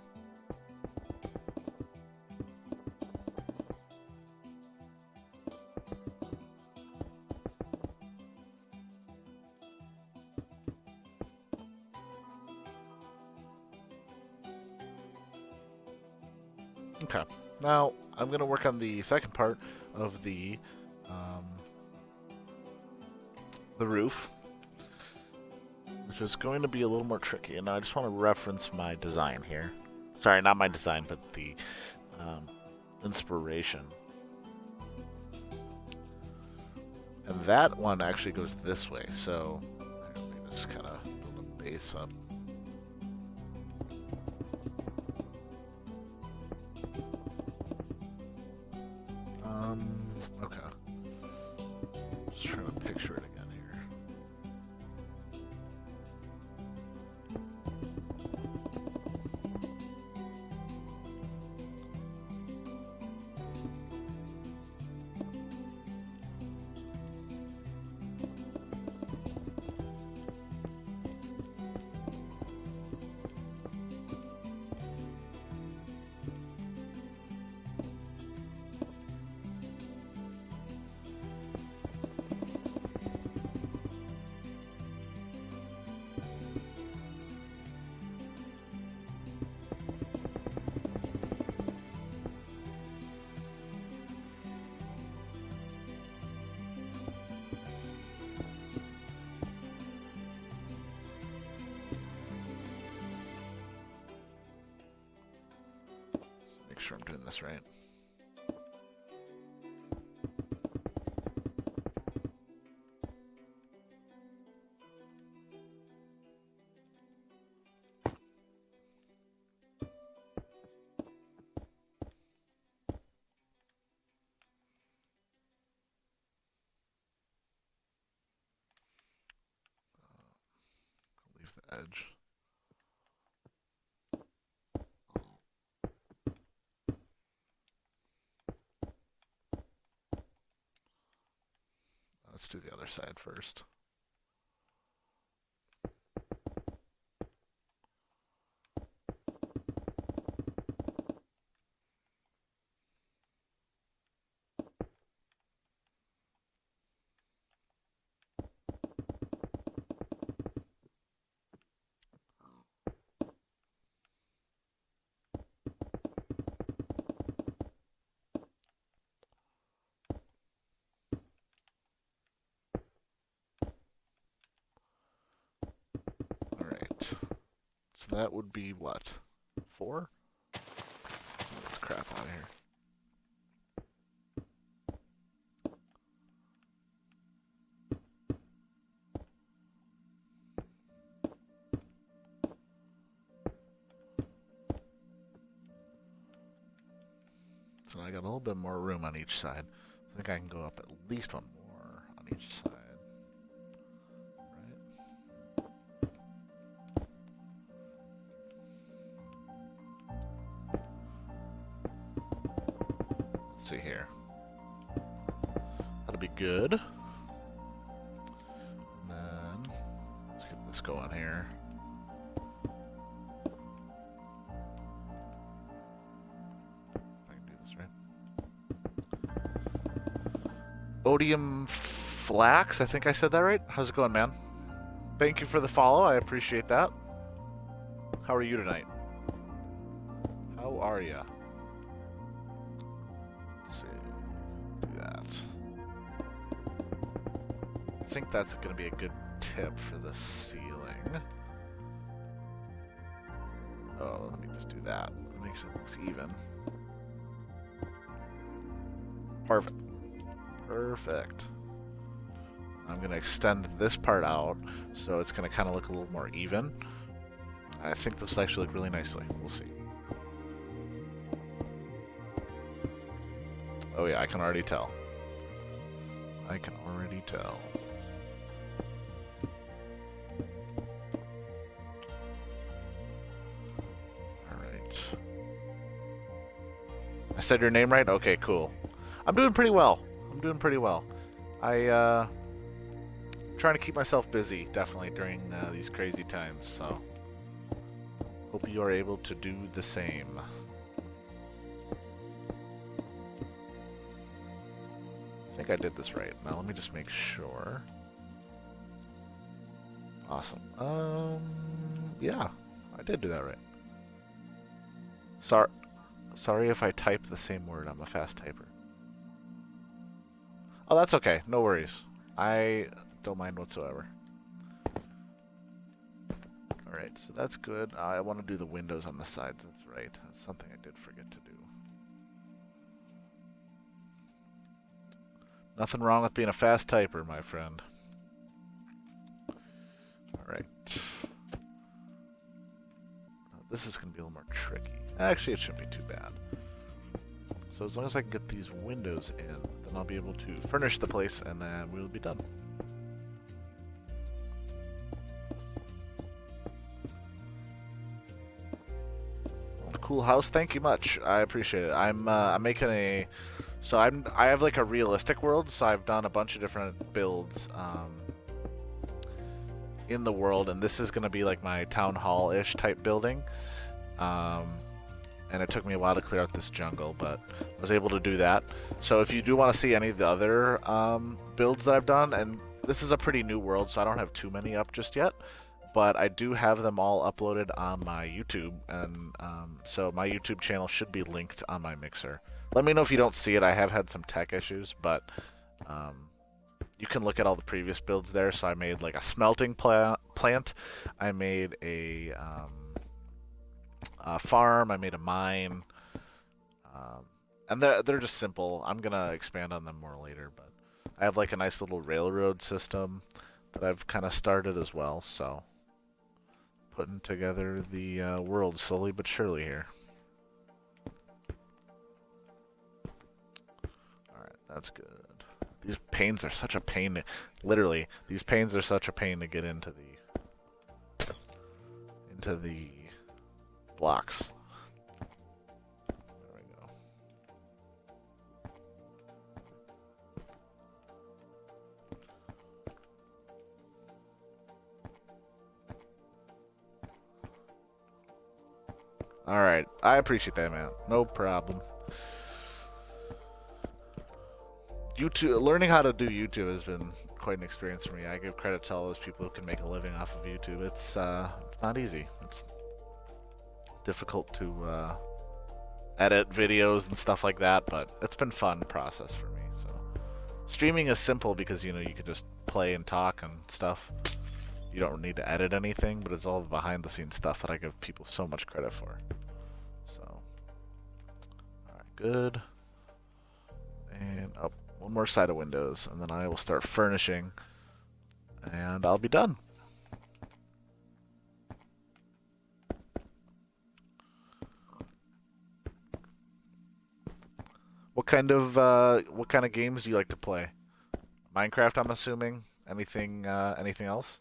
Okay, now I'm going to work on the second part of the roof, which is going to be a little more tricky. And I just want to reference my design here. Sorry, not my design, but the inspiration. And that one actually goes this way, so let me just kind of build a base up. Okay. Just trying to picture it again here. Make sure I'm doing this right. Leave the edge. Let's do the other side first. So that would be what? 4? Let's crap out of here. So I got a little bit more room on each side. I think I can go up at least one more on each side. See here. That'll be good. And then let's get this going here. If I can do this right. Odium Flax, I think I said that right. How's it going, man? Thank you for the follow. I appreciate that. How are you tonight? How are ya? I think that's going to be a good tip for the ceiling. Oh, let me just do that. It makes it look even. Perfect. Perfect. I'm going to extend this part out so it's going to kind of look a little more even. I think this will actually look really nicely. We'll see. Oh yeah, I can already tell. I can already tell. I said your name right? Okay, cool. I'm doing pretty well. Trying to keep myself busy, definitely, during these crazy times, so hope you are able to do the same. I think I did this right. Now let me just make sure. Awesome. Yeah, I did do that right. Sorry if I type the same word. I'm a fast typer. Oh, that's okay. No worries. I don't mind whatsoever. Alright, so that's good. I want to do the windows on the sides. That's right. That's something I did forget to do. Nothing wrong with being a fast typer, my friend. Alright. This is going to be a little more tricky. Actually, it shouldn't be too bad. So as long as I can get these windows in, then I'll be able to furnish the place, and then we'll be done. Cool house, thank you much. I appreciate it. I'm making a, so I have like a realistic world, so I've done a bunch of different builds in the world, and this is going to be like my town hall-ish type building. And it took me a while to clear out this jungle, but I was able to do that. So if you do want to see any of the other builds that I've done, and this is a pretty new world, so I don't have too many up just yet, but I do have them all uploaded on my YouTube, and so my YouTube channel should be linked on my Mixer. Let me know if you don't see it. I have had some tech issues, but you can look at all the previous builds there. So I made like a smelting plant. I made a farm. I made a mine. And they're just simple. I'm going to expand on them more later, but I have like a nice little railroad system that I've kind of started as well, so putting together the world slowly but surely here. Alright, that's good. These panes are such a pain. Literally, these panes are such a pain to get into the into the blocks. There we go. Alright, I appreciate that, man. No problem. YouTube, learning how to do YouTube has been quite an experience for me. I give credit to all those people who can make a living off of YouTube. It's not easy. It's difficult to edit videos and stuff like that, but it's been fun process for me. So streaming is simple because you can just play and talk and stuff. You don't need to edit anything, but it's all the behind the scenes stuff that I give people so much credit for. So, alright, good. And up one more side of windows, and then I will start furnishing, and I'll be done. What kind of games do you like to play? Minecraft, I'm assuming. Anything else?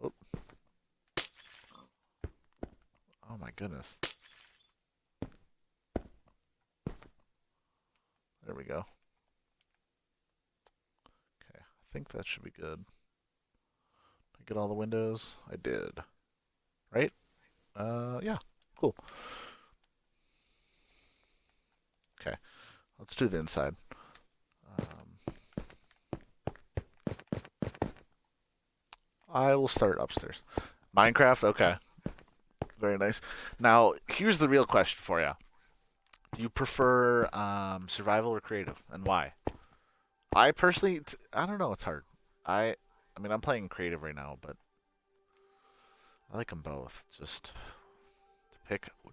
Oh. Oh my goodness. There we go. Okay, I think that should be good. Did I get all the windows? I did. Right? Yeah. Cool. Okay, let's do the inside. I will start upstairs. Minecraft? Okay. Very nice. Now, here's the real question for you. Do you prefer survival or creative, and why? I personally, I don't know. It's hard. I mean, I'm playing creative right now, but I like them both. Just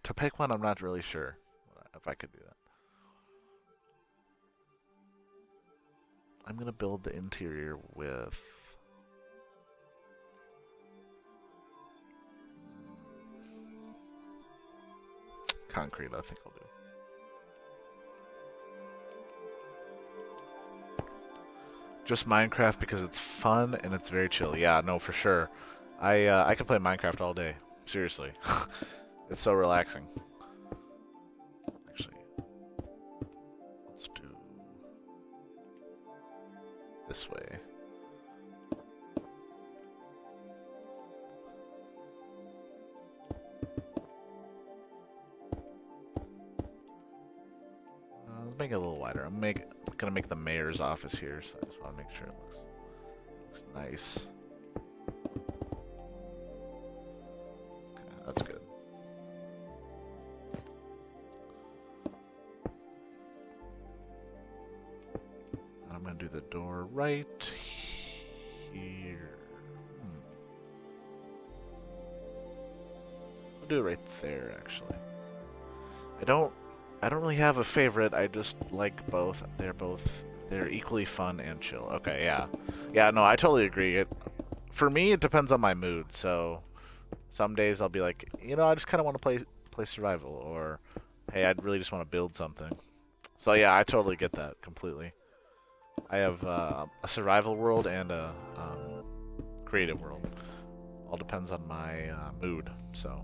to pick one, I'm not really sure if I could do that. I'm gonna build the interior with concrete. I think I'll do. Just Minecraft because it's fun and it's very chill. Yeah, no, for sure. I can play Minecraft all day. Seriously, it's so relaxing. Actually, let's do this way. Let's make it a little wider. I'm gonna make the mayor's office here, so I just want to make sure it looks nice. Okay, that's good. I'm gonna do the door right here. I'll do it right there, actually. I don't really have a favorite. I just like both. They're equally fun and chill. Okay, yeah. Yeah, no, I totally agree. For me, it depends on my mood. So some days I'll be like, I just kind of want to play survival, or hey, I'd really just want to build something. So yeah, I totally get that completely. I have a survival world and a creative world. All depends on my mood. So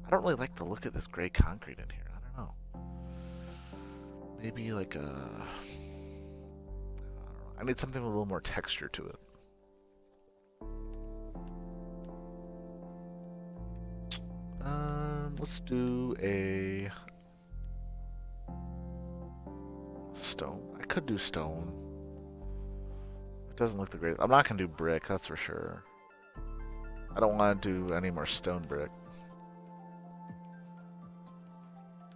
I don't really like the look of this gray concrete in here. I don't know. Maybe like a... I need something with a little more texture to it. Let's do a stone. I could do stone. It doesn't look the greatest. I'm not gonna do brick, that's for sure. I don't want to do any more stone brick.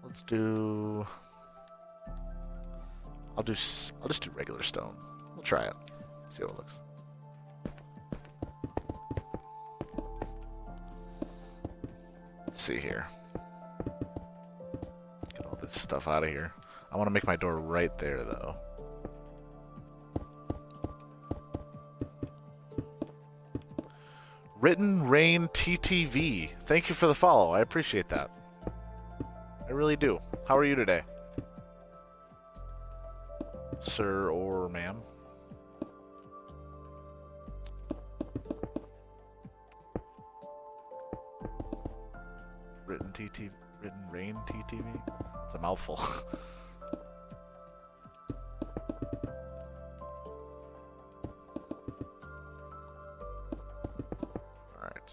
Let's do... I'll just do regular stone. We'll try it. See how it looks. Let's see here. Get all this stuff out of here. I want to make my door right there, though. Written Rain TTV. Thank you for the follow. I appreciate that. I really do. How are you today? Sir or ma'am? Written rain TTV? It's a mouthful. Alright.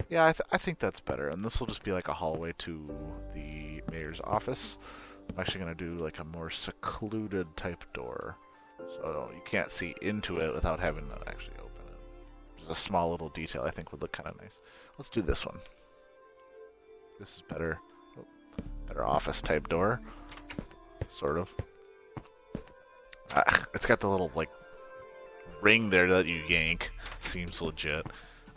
Yeah, I think that's better. And this will just be like a hallway to the mayor's office. I'm actually going to do like a more secluded type door. So you can't see into it without having to actually open it. Just a small little detail I think would look kind of nice. Let's do this one. This is better. Oh, better office type door. Sort of. It's got the little like ring there that you yank. Seems legit.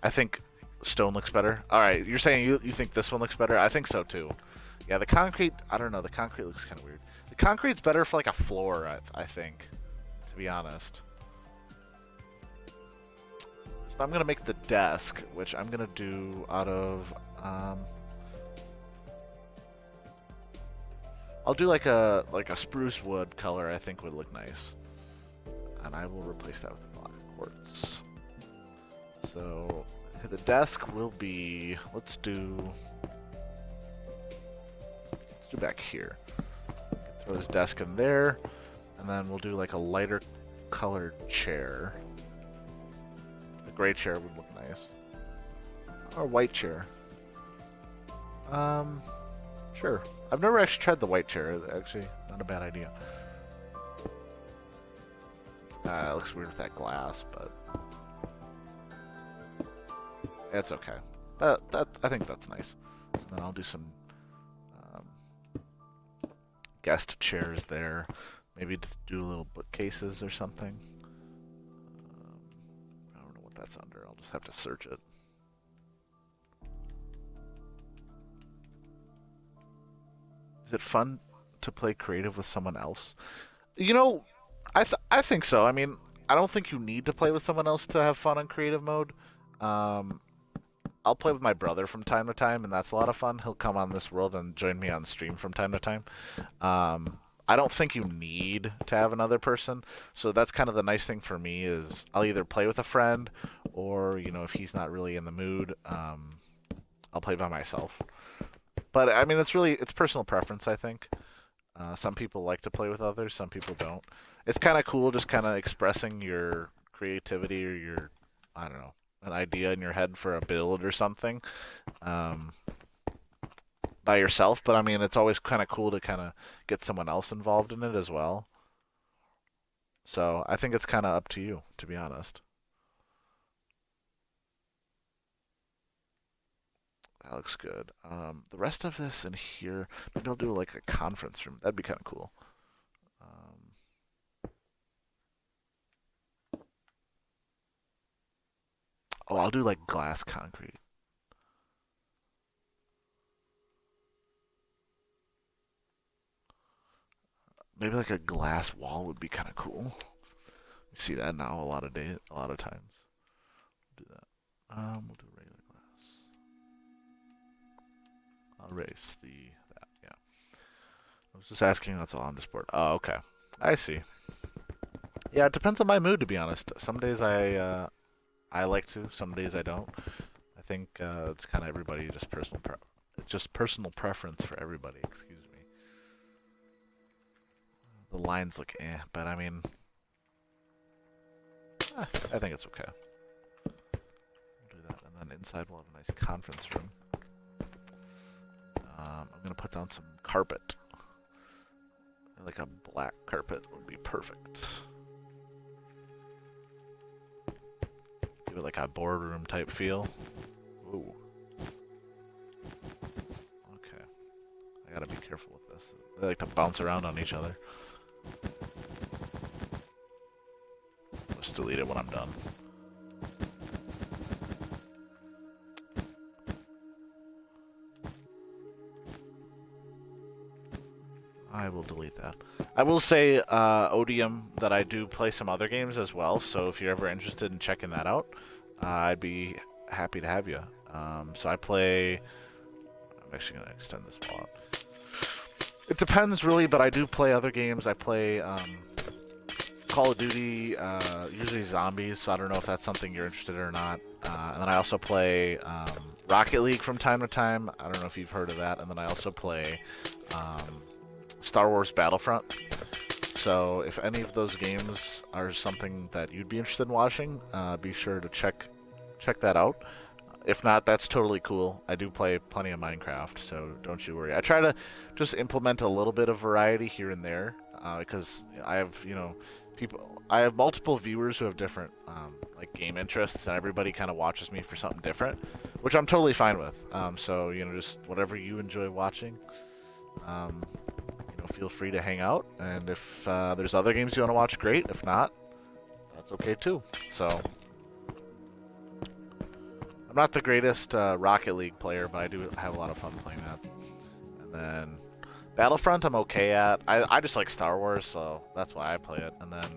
I think stone looks better. Alright, you're saying you think this one looks better? I think so too. Yeah, the concrete, I don't know, the concrete looks kind of weird. The concrete's better for like a floor, I think, to be honest. So I'm going to make the desk, which I'm going to do out of, I'll do like a spruce wood color I think would look nice. And I will replace that with black quartz. So the desk will be, let's do back here. Throw this desk in there, and then we'll do like a lighter colored chair. A gray chair would look nice. Or a white chair. Sure. I've never actually tried the white chair. Actually, not a bad idea. It looks weird with that glass, but it's okay. I think that's nice. And then I'll do some guest chairs there. Maybe do little bookcases or something. I don't know what that's under. I'll just have to search it. Is it fun to play creative with someone else? You know, I think so. I mean, I don't think you need to play with someone else to have fun on creative mode. I'll play with my brother from time to time, and that's a lot of fun. He'll come on this world and join me on stream from time to time. I don't think you need to have another person, so that's kind of the nice thing for me is I'll either play with a friend, or you know, if he's not really in the mood, I'll play by myself. But I mean, it's personal preference, I think. Some people like to play with others, some people don't. It's kind of cool, just kind of expressing your creativity or your, I don't know, an idea in your head for a build or something by yourself, but I mean it's always kind of cool to kind of get someone else involved in it as well. So I think it's kind of up to you, to be honest. That looks good. The rest of this in here, maybe I'll do like a conference room. That'd be kind of cool. Oh, I'll do like glass concrete. Maybe like a glass wall would be kind of cool. You see that now a lot of times. We'll do that. We'll do regular glass. I'll erase that. Yeah. I was just asking. That's all. I'm just bored. Oh, okay. I see. Yeah, it depends on my mood, to be honest. Some days I like to. Some days I don't. I think it's kind of everybody just it's just personal preference for everybody. Excuse me. The lines look but I mean, I think it's okay. We'll do that, and then inside we'll have a nice conference room. I'm gonna put down some carpet. Like a black carpet would be perfect. Give it like a boardroom type feel. Ooh. Okay. I gotta be careful with this. They like to bounce around on each other. Just delete it when I'm done. I will delete that. I will say, Odium, that I do play some other games as well, so if you're ever interested in checking that out, I'd be happy to have you. So I play... I'm actually going to extend this wall out. It depends, really, but I do play other games. I play Call of Duty, usually zombies, so I don't know if that's something you're interested in or not. And then I also play Rocket League from time to time. I don't know if you've heard of that. And then I also play Star Wars Battlefront. So if any of those games are something that you'd be interested in watching, be sure to check that out. If not, that's totally cool. I do play plenty of Minecraft, so don't you worry. I try to just implement a little bit of variety here and there, because I have, I have multiple viewers who have different, like game interests, and everybody kind of watches me for something different, which I'm totally fine with. So, just whatever you enjoy watching, feel free to hang out. And if there's other games you want to watch, great. If not, that's okay too. So. I'm not the greatest Rocket League player, but I do have a lot of fun playing that. And then Battlefront I'm okay at. I just like Star Wars, so that's why I play it. And then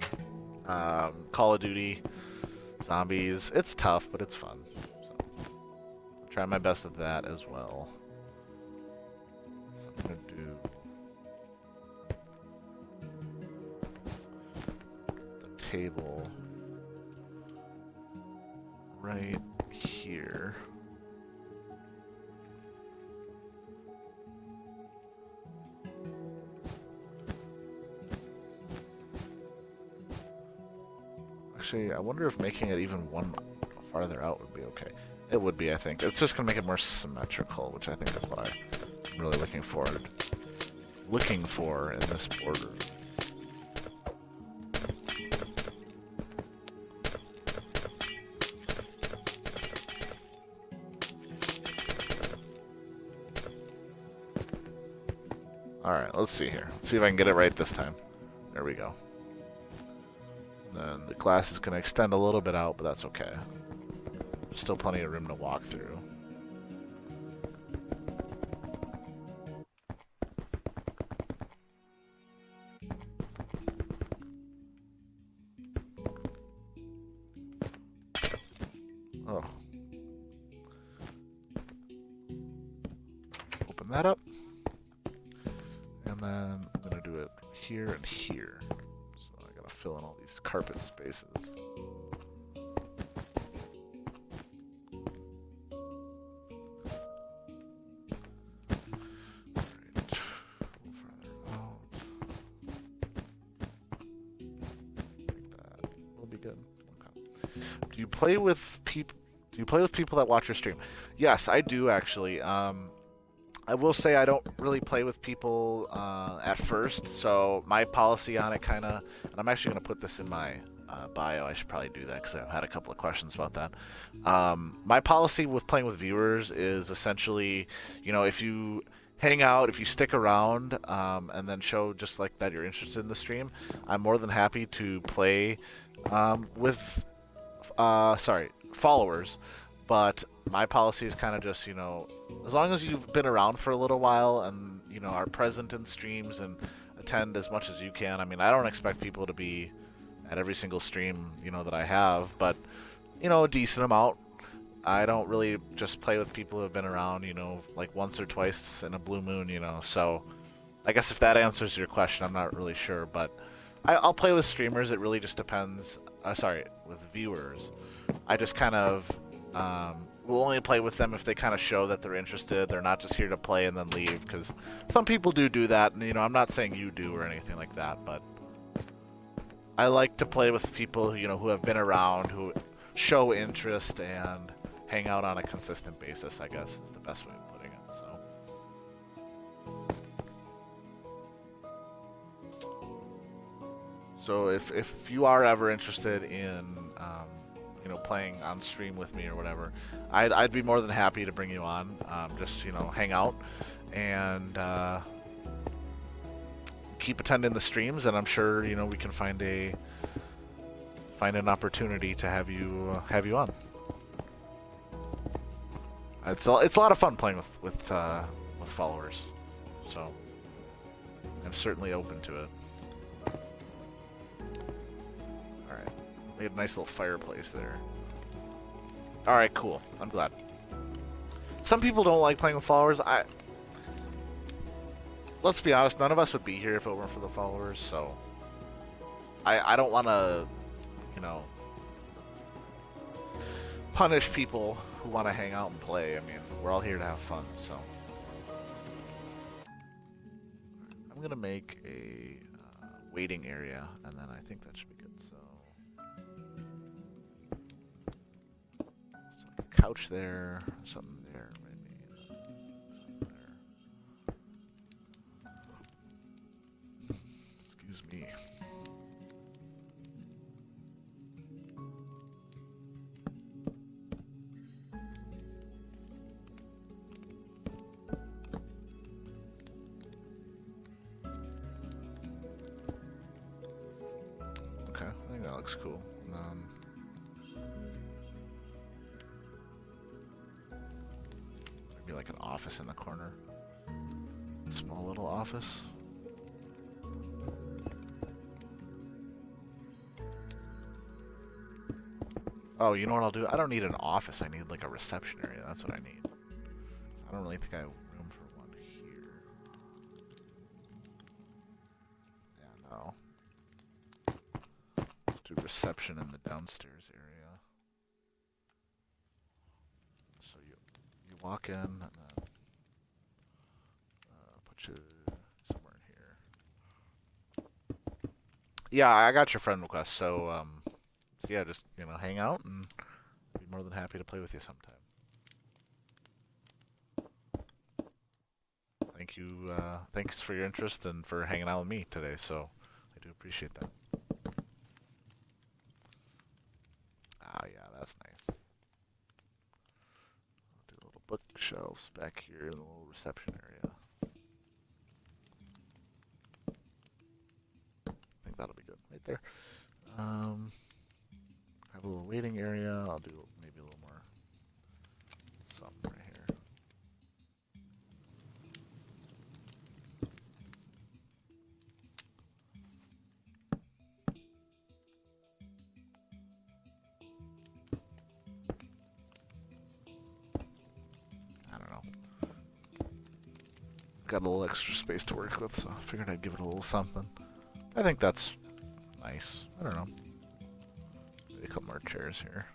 Call of Duty, Zombies. It's tough, but it's fun. So I'll try my best at that as well. So I'm going to do the table right here. Actually, I wonder if making it even one farther out would be okay. It would be, I think. It's just gonna make it more symmetrical, which I think is what I'm really looking for in this border. Alright, let's see here. Let's see if I can get it right this time. There we go. Then the glass is going to extend a little bit out, but that's okay. There's still plenty of room to walk through. Oh. Open that up. And then I'm going to do it here and here. So I got to fill in all these carpet spaces. Do you play with people that watch your stream? Yes, I do actually. I will say I don't really play with people at first, so my policy on it and I'm actually going to put this in my bio. I should probably do that because I've had a couple of questions about that. My policy with playing with viewers is essentially, if you hang out, if you stick around, and then show just like that you're interested in the stream, I'm more than happy to play with followers. But my policy is kind of just, as long as you've been around for a little while and, are present in streams and attend as much as you can. I mean, I don't expect people to be at every single stream, that I have, but, a decent amount. I don't really just play with people who have been around, like once or twice in a blue moon, So I guess if that answers your question, I'm not really sure, but I'll play with streamers. It really just depends. With viewers. I just kind of will only play with them if they kind of show that they're interested. They're not just here to play and then leave, because some people do that, and I'm not saying you do or anything like that, but I like to play with people who have been around, who show interest and hang out on a consistent basis, I guess is the best way of putting it. So if you are ever interested in playing on stream with me or whatever, I'd be more than happy to bring you on. Just hang out and keep attending the streams, and I'm sure we can find an opportunity to have you on. It's a lot of fun playing with followers, so I'm certainly open to it. All right, made a nice little fireplace there. All right, cool. I'm glad. Some people don't like playing with followers. Let's be honest, none of us would be here if it weren't for the followers, so I don't want to, you know, punish people who want to hang out and play. I mean, we're all here to have fun, so. I'm going to make a waiting area, and then I think that should be good. So, like a couch there, something there, maybe. Something there. Excuse me. Okay, I think that looks cool. Maybe like an office in the corner. Small little office. Oh, you know what I'll do? I don't need an office. I need like a reception area. That's what I need. I don't really think I have room for one here. Yeah, no. Let's do reception in the downstairs area. So you walk in and then put you somewhere in here. Yeah, I got your friend request. So yeah, just hang out and be more than happy to play with you sometime. Thank you. Thanks for your interest and for hanging out with me today. So I do appreciate that. Ah, yeah, that's nice. I'll do little bookshelves back here in the little reception area. I think that'll be good right there. Have a little waiting area. I'll do maybe a little more something right here. I don't know. Got a little extra space to work with, so I figured I'd give it a little something. I think that's nice. I don't know. Maybe a couple more chairs here.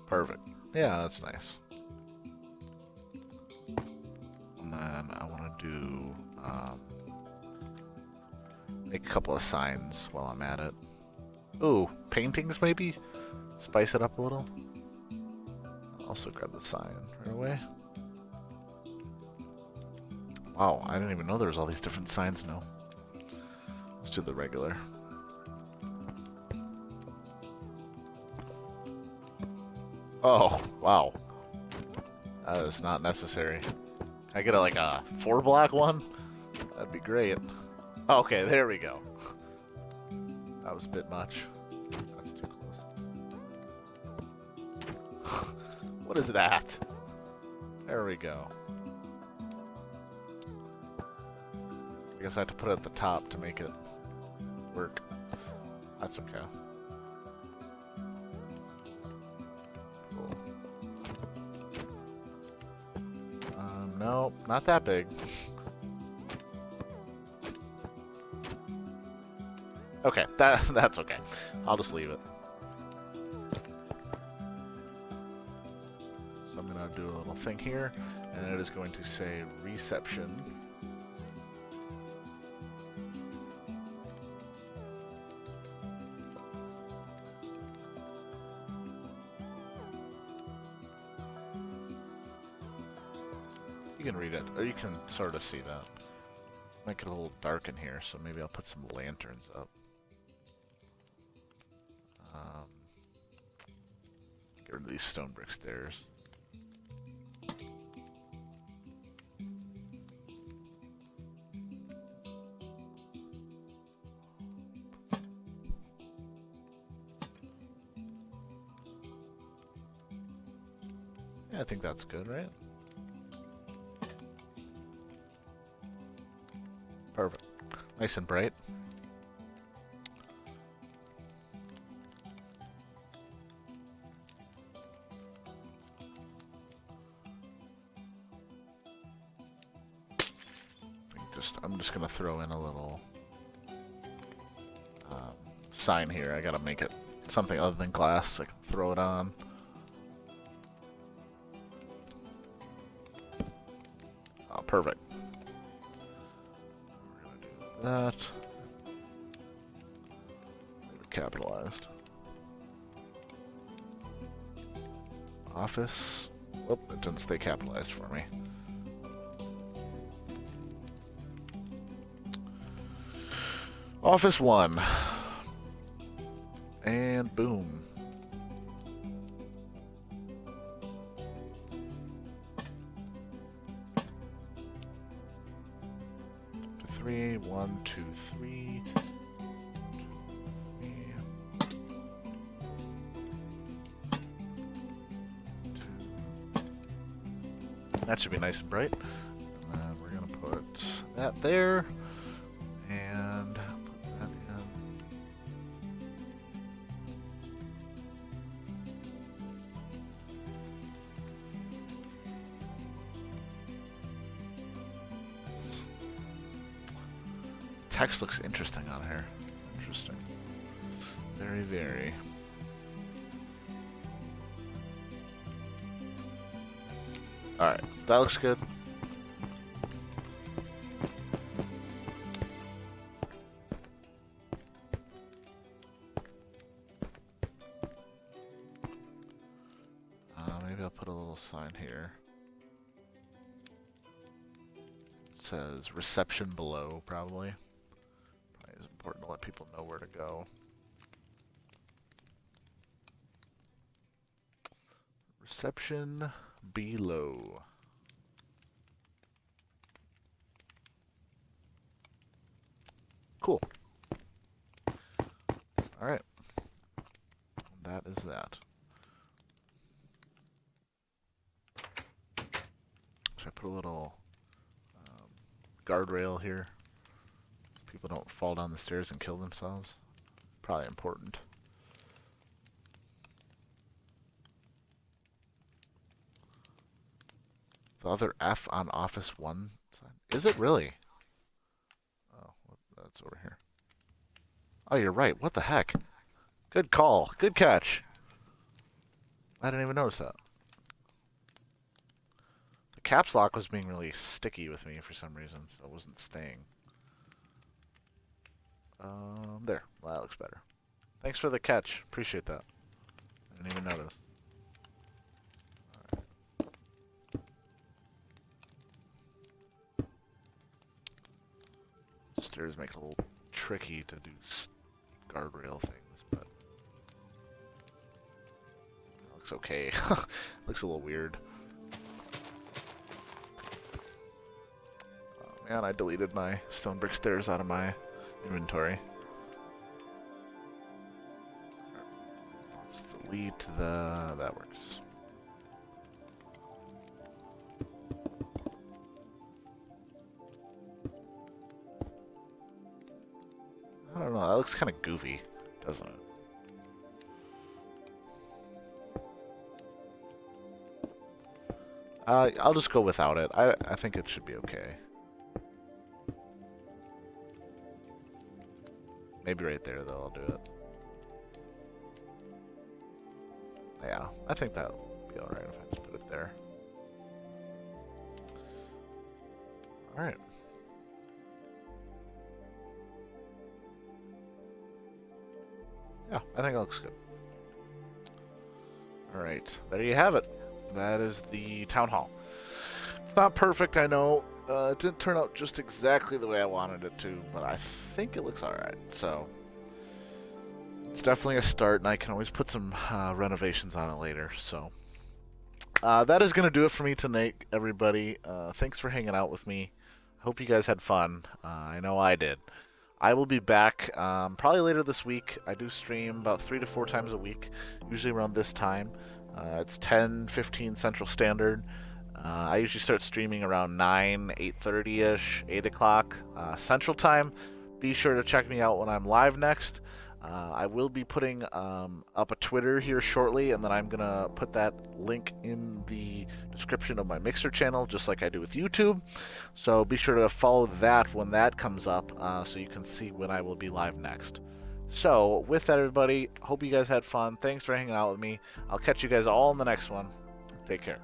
Perfect. Yeah, that's nice. And then I want to do make a couple of signs while I'm at it. Ooh, paintings maybe? Spice it up a little. I'll also grab the sign right away. Wow, I didn't even know there was all these different signs now. Let's do the regular. Oh, wow. That is not necessary. Can I get like a 4-block one? That'd be great. Okay, there we go. That was a bit much. That's too close. What is that? There we go. I guess I have to put it at the top to make it work. That's okay. Cool. No, not that big. Okay, that's okay. I'll just leave it. So I'm gonna do a little thing here, and it is going to say reception. You can read it, or you can sort of see that. Make it a little dark in here, so maybe I'll put some lanterns up. Get rid of these stone brick stairs. Yeah, I think that's good, right? Perfect. Nice and bright. I'm just gonna throw in a little sign here. I gotta make it something other than glass so I can throw it on. Oh, perfect. We're gonna do that. Leave it capitalized. Office. Oh, it didn't stay capitalized for me. Office 1. And boom. Three, 1, 2, 3. That should be nice and bright. And we're gonna put that there, and put that in. Text looks interesting on here. Interesting. Very, very. Alright, that looks good. Maybe I'll put a little sign here. It says reception below, probably. Probably is important to let people know where to go. Reception below. Cool. Alright. That is that. Should I put a little guardrail here? People don't fall down the stairs and kill themselves. Probably important. The other F on Office 1 side. Is it really? Oh, that's over here. Oh, you're right. What the heck? Good call. Good catch. I didn't even notice that. The caps lock was being really sticky with me for some reason, so it wasn't staying. There. Well, that looks better. Thanks for the catch. Appreciate that. I didn't even notice. Stairs make it a little tricky to do guardrail things, but it looks okay. Looks a little weird. Oh man, I deleted my stone brick stairs out of my inventory. Let's delete that works. I don't know, that looks kind of goofy, doesn't it? I'll just go without it. I think it should be okay. Maybe right there, though, I'll do it. Yeah, I think that'll be alright if I just put it there. Alright. Yeah, I think it looks good. Alright, there you have it. That is the town hall. It's not perfect, I know. It didn't turn out just exactly the way I wanted it to, but I think it looks alright. So, it's definitely a start, and I can always put some renovations on it later. So, that is going to do it for me tonight, everybody. Thanks for hanging out with me. I hope you guys had fun. I know I did. I will be back probably later this week. I do stream about 3 to 4 times a week, usually around this time. It's 10:15 Central Standard. I usually start streaming around 9, 8:30ish, 8 o'clock Central Time. Be sure to check me out when I'm live next. I will be putting up a Twitter here shortly, and then I'm going to put that link in the description of my Mixer channel, just like I do with YouTube. So be sure to follow that when that comes up, so you can see when I will be live next. So with that, everybody, hope you guys had fun. Thanks for hanging out with me. I'll catch you guys all in the next one. Take care.